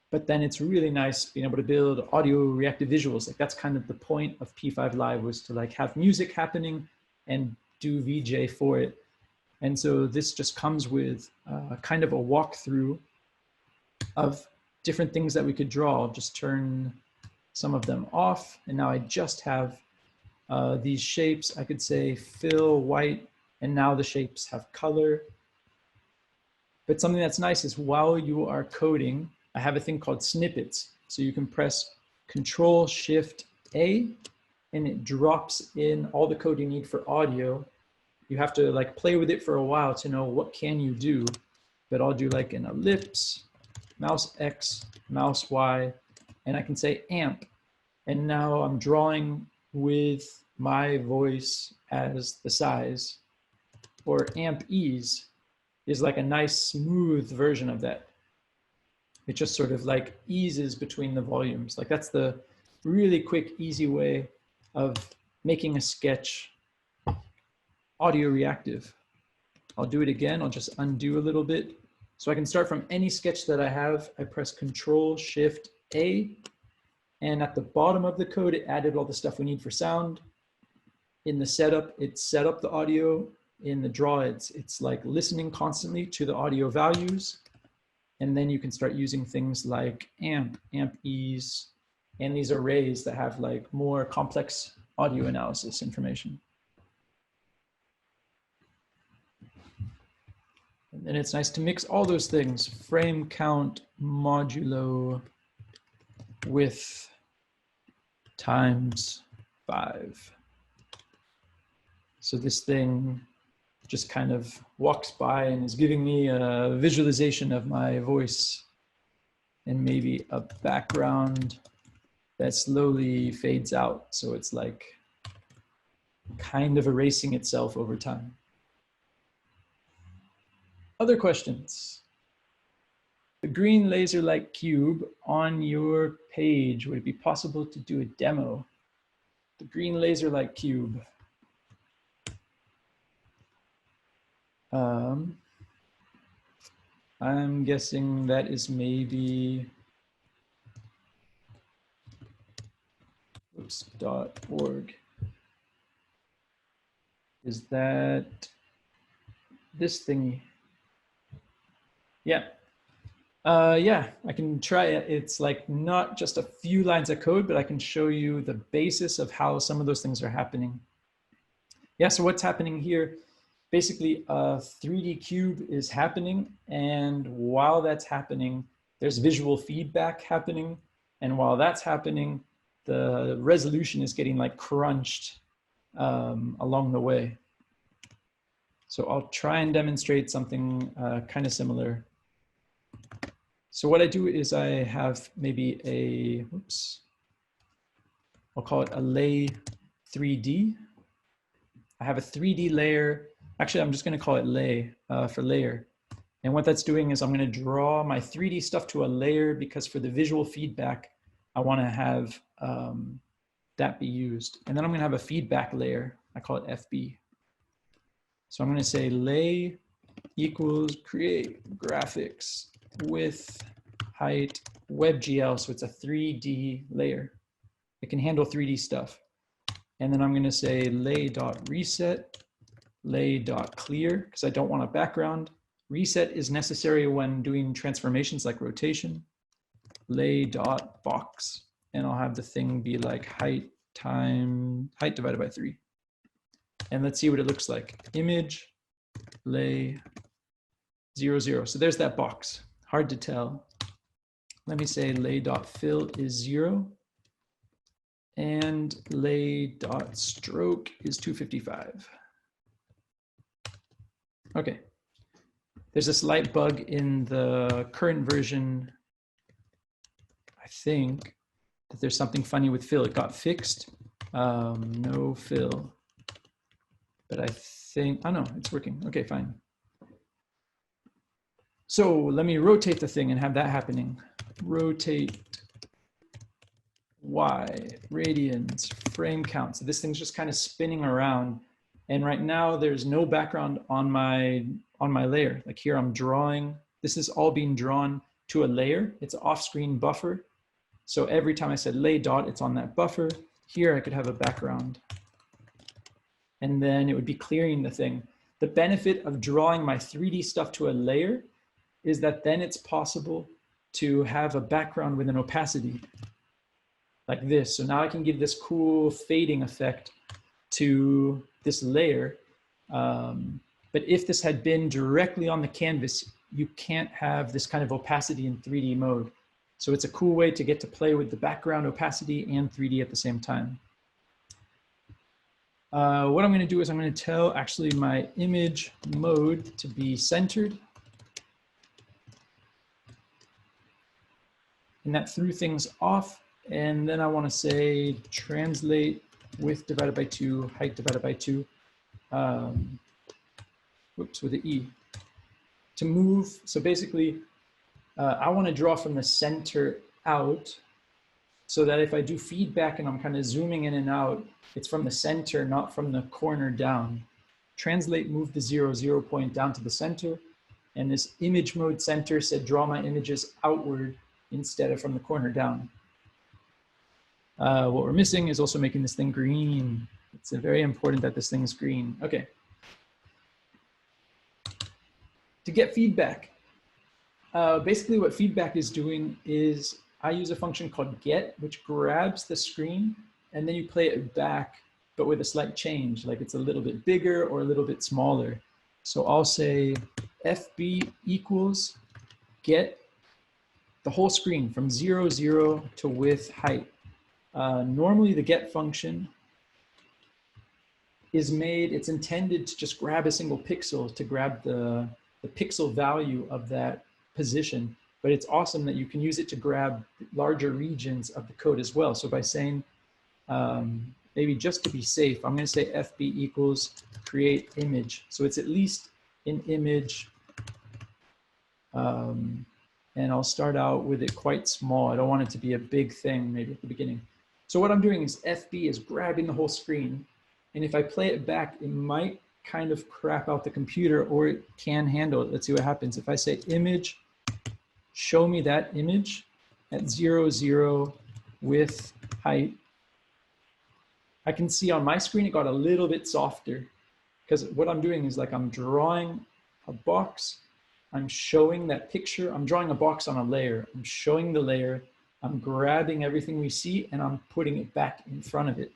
But then it's really nice being able to build audio reactive visuals. Like that's kind of the point of P5 Live, was to like have music happening and do VJ for it. And so this just comes with kind of a walkthrough of different things that we could draw. I'll just turn some of them off. And now I just have these shapes. I could say fill white, and now the shapes have color. But something that's nice is while you are coding, I have a thing called snippets. So you can press Control-Shift-A, and it drops in all the code you need for audio. You have to like play with it for a while to know what can you do. But I'll do like an ellipse, mouse X, mouse Y, and I can say amp. And now I'm drawing with my voice as the size. Or amp ease is like a nice smooth version of that. It just sort of like eases between the volumes. Like that's the really quick, easy way of making a sketch audio reactive. I'll do it again. I'll just undo a little bit. So I can start from any sketch that I have. I press Control-Shift-A, and at the bottom of the code, it added all the stuff we need for sound. In the setup, it set up the audio. In the draw, it's like listening constantly to the audio values. And then you can start using things like amp, amp ease, and these arrays that have like more complex audio analysis information. And then it's nice to mix all those things: frame count, modulo, width, times 5. So this thing just kind of walks by and is giving me a visualization of my voice and maybe a background that slowly fades out. So it's like kind of erasing itself over time. Other questions? The green laser-like cube on your page, would it be possible to do a demo? The green laser-like cube. I'm guessing that is maybe .org. Is that this thingy? Yeah. Yeah, I can try it. It's like not just a few lines of code, but I can show you the basis of how some of those things are happening. Yeah, so what's happening here? Basically, a 3D cube is happening, and while that's happening, there's visual feedback happening, and while that's happening, the resolution is getting like crunched along the way. So I'll try and demonstrate something kind of similar. So what I do is I have maybe a, oops, I'll call it a lay 3D. I have a 3D layer. Actually, I'm just going to call it lay for layer. And what that's doing is I'm going to draw my 3D stuff to a layer, because for the visual feedback, I want to have that be used. And then I'm going to have a feedback layer. I call it FB. So I'm going to say lay equals create graphics with height WebGL. So it's a 3D layer. It can handle 3D stuff. And then I'm going to say lay.reset, lay.clear, because I don't want a background. Reset is necessary when doing transformations like rotation. Lay.box, and I'll have the thing be like height divided by 3. And let's see what it looks like. Image, lay, 0, 0. So there's that box. Hard to tell. Let me say lay.fill is 0. And lay.stroke is 255. Okay. There's a slight bug in the current version. I think that there's something funny with fill. It got fixed. No fill. But I think, oh no, it's working. Okay, fine. So let me rotate the thing and have that happening. Rotate Y, radians, frame count. So this thing's just kind of spinning around. And right now there's no background on my layer. Like here I'm drawing, this is all being drawn to a layer. It's an off-screen buffer. So every time I said lay dot, it's on that buffer. Here I could have a background. And then it would be clearing the thing. The benefit of drawing my 3D stuff to a layer is that then it's possible to have a background with an opacity like this. So now I can give this cool fading effect to this layer. But if this had been directly on the canvas, you can't have this kind of opacity in 3D mode. So it's a cool way to get to play with the background opacity and 3D at the same time. What I'm going to do is I'm going to tell actually my image mode to be centered. And that threw things off. And then I want to say translate width divided by 2, height divided by 2. Whoops, with the E. To move, so basically, I want to draw from the center out so that if I do feedback and I'm kind of zooming in and out, it's from the center, not from the corner down. Translate, move the 0, 0 point down to the center. And this image mode center said draw my images outward instead of from the corner down. What we're missing is also making this thing green. It's very important that this thing is green. Okay. To get feedback, basically what feedback is doing is I use a function called get, which grabs the screen and then you play it back, but with a slight change, like it's a little bit bigger or a little bit smaller. So I'll say FB equals get the whole screen from 0, 0 to width height. Normally the get function is made, it's intended to just grab a single pixel to grab the pixel value of that position, but it's awesome that you can use it to grab larger regions of the code as well. So by saying, maybe just to be safe, I'm going to say FB equals create image. So it's at least an image, and I'll start out with it quite small. I don't want it to be a big thing maybe at the beginning. So what I'm doing is FB is grabbing the whole screen. And if I play it back, it might kind of crap out the computer or it can handle it. Let's see what happens. If I say image, show me that image at 0, 0 with height. I can see on my screen, it got a little bit softer because what I'm doing is like I'm drawing a box. I'm showing that picture. I'm drawing a box on a layer. I'm showing the layer. I'm grabbing everything we see and I'm putting it back in front of it.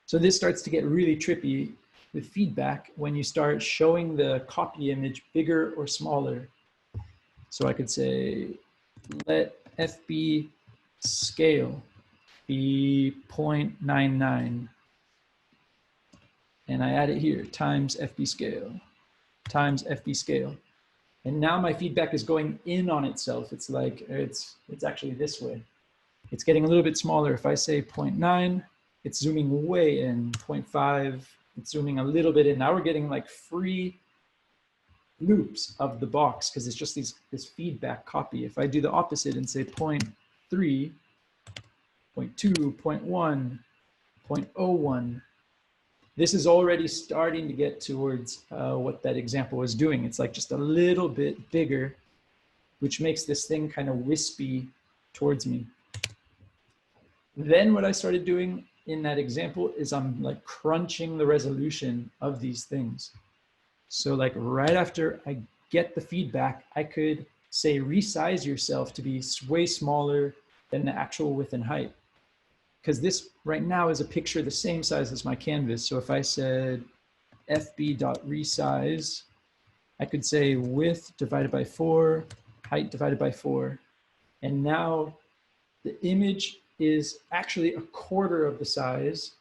So this starts to get really trippy with feedback when you start showing the copy image bigger or smaller. So I could say, let FB scale be 0.99. And I add it here, times FB scale, times FB scale. And now my feedback is going in on itself. It's like, it's actually this way. It's getting a little bit smaller. If I say 0.9, it's zooming way in. 0.5, it's zooming a little bit in. Now we're getting like free loops of the box because it's just this feedback copy. If I do the opposite and say 0.3, 0.2, 0.1, 0.01, this is already starting to get towards what that example was doing. It's like just a little bit bigger, which makes this thing kind of wispy towards me. Then what I started doing in that example is I'm like crunching the resolution of these things. So like right after I get the feedback, I could say resize yourself to be way smaller than the actual width and height. Because this right now is a picture the same size as my canvas. So if I said fb.resize, I could say width divided by 4, height divided by 4. And now the image is actually a quarter of the size,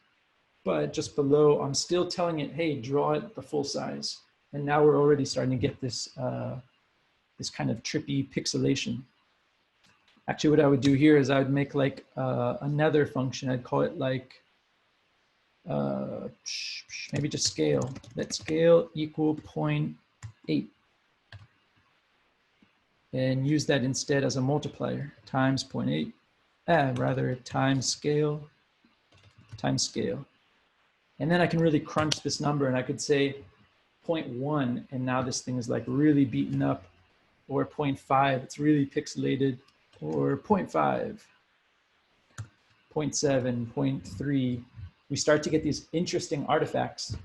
but just below, I'm still telling it, hey, draw it the full size. And now we're already starting to get this, this kind of trippy pixelation. Actually, what I would do here is I would make like another function. I'd call it like, maybe just scale. Let scale equal 0.8. And use that instead as a multiplier, times 0.8. Rather times scale. And then I can really crunch this number, and I could say 0.1, and now this thing is like really beaten up, or 0.5, it's really pixelated, or 0.5, 0.7, 0.3. We start to get these interesting artifacts.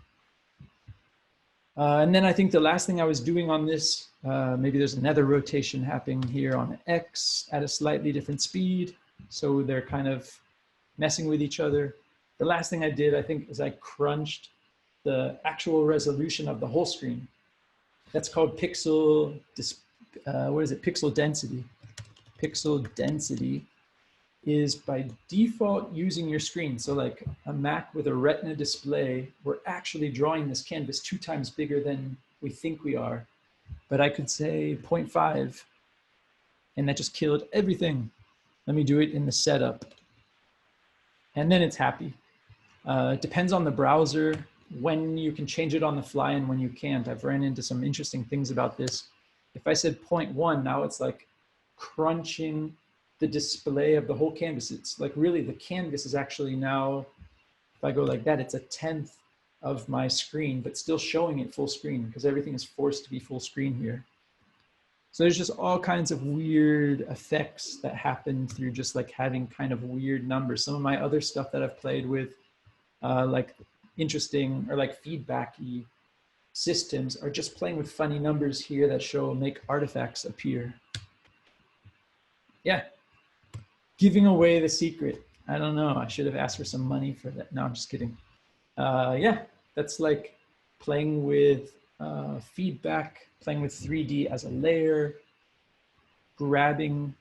And then I think the last thing I was doing on this, maybe there's another rotation happening here on X at a slightly different speed. So they're kind of messing with each other. The last thing I did, I think, is I crunched the actual resolution of the whole screen. That's called pixel, pixel density. Pixel density is by default using your screen. So like a Mac with a Retina display, we're actually drawing this canvas 2 times bigger than we think we are. But I could say 0.5, and that just killed everything. Let me do it in the setup. And then it's happy. It depends on the browser, when you can change it on the fly and when you can't. I've ran into some interesting things about this. If I said 0.1, now it's like crunching the display of the whole canvas. It's like really the canvas is actually now, if I go like that, it's 1/10 of my screen, but still showing it full screen because everything is forced to be full screen here. So there's just all kinds of weird effects that happen through just like having kind of weird numbers. Some of my other stuff that I've played with, like interesting or like feedbacky systems, are just playing with funny numbers here that make artifacts appear. Yeah, giving away the secret. I don't know, I should have asked for some money for that. No, I'm just kidding. Yeah, that's like playing with feedback, playing with 3D as a layer, grabbing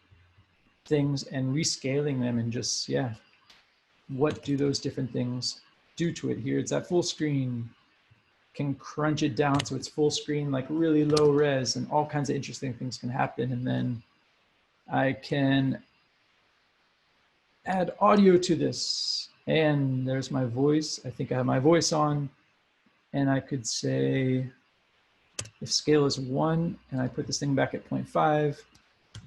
things and rescaling them, and just, yeah, what do those different things do to it here? It's at full screen, can crunch it down so it's full screen, like really low res, and all kinds of interesting things can happen. And then I can add audio to this, and there's my voice. I think I have my voice on, and I could say, if scale is 1 and I put this thing back at 0.5,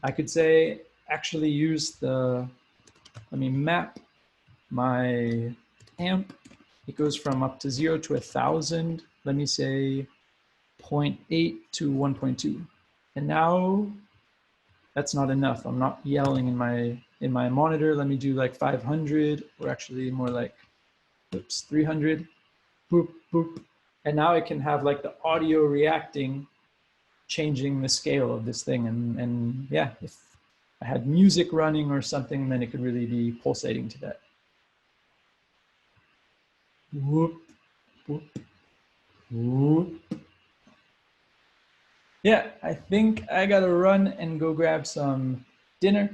I could say, actually use the, let me map my amp. It goes from up to 0 to 1,000. Let me say 0.8 to 1.2. And now that's not enough. I'm not yelling in my monitor. Let me do like 500, or actually more like, oops, 300. Boop, boop. And now I can have like the audio reacting, changing the scale of this thing. And yeah, if I had music running or something, then it could really be pulsating to that. Whoop, whoop, whoop. Yeah, I think I gotta run and go grab some dinner.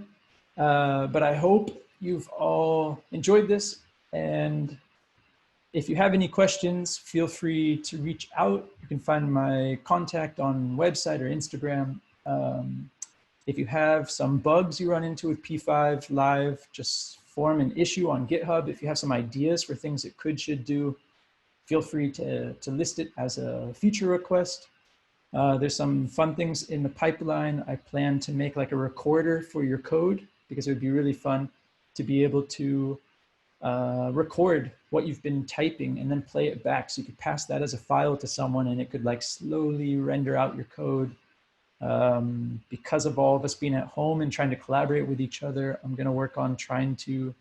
But I hope you've all enjoyed this. And if you have any questions, feel free to reach out. You can find my contact on website or Instagram. If you have some bugs you run into with P5 Live, just form an issue on GitHub. If you have some ideas for things it should do, feel free to list it as a feature request. There's some fun things in the pipeline. I plan to make like a recorder for your code, because it would be really fun to be able to record what you've been typing and then play it back. So you could pass that as a file to someone, and it could like slowly render out your code. Because of all of us being at home and trying to collaborate with each other, I'm gonna work on trying to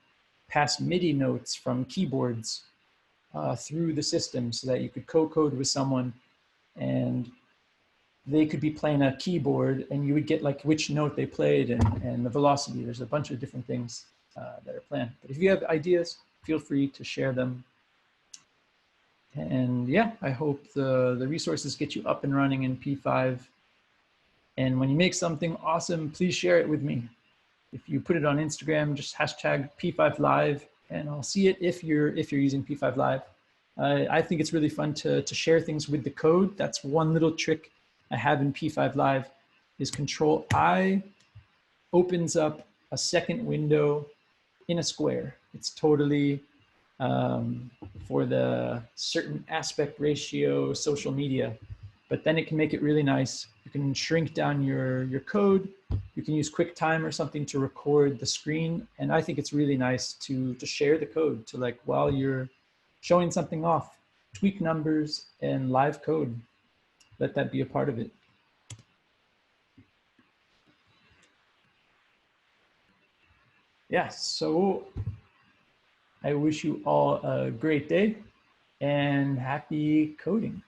pass MIDI notes from keyboards through the system, so that you could co-code with someone and they could be playing a keyboard and you would get like which note they played and the velocity. There's a bunch of different things that are planned. But if you have ideas, feel free to share them. And yeah, I hope the resources get you up and running in P5. And when you make something awesome, please share it with me. If you put it on Instagram, just hashtag P5 Live, and I'll see it if you're using P5 Live. I think it's really fun to share things with the code. That's one little trick I have in P5 Live is Control I opens up a second window in a square. It's totally for the certain aspect ratio social media, but then it can make it really nice. You can shrink down your code. You can use QuickTime or something to record the screen. And I think it's really nice to share the code to, like, while you're showing something off, tweak numbers and live code. Let that be a part of it. Yeah, so I wish you all a great day and happy coding.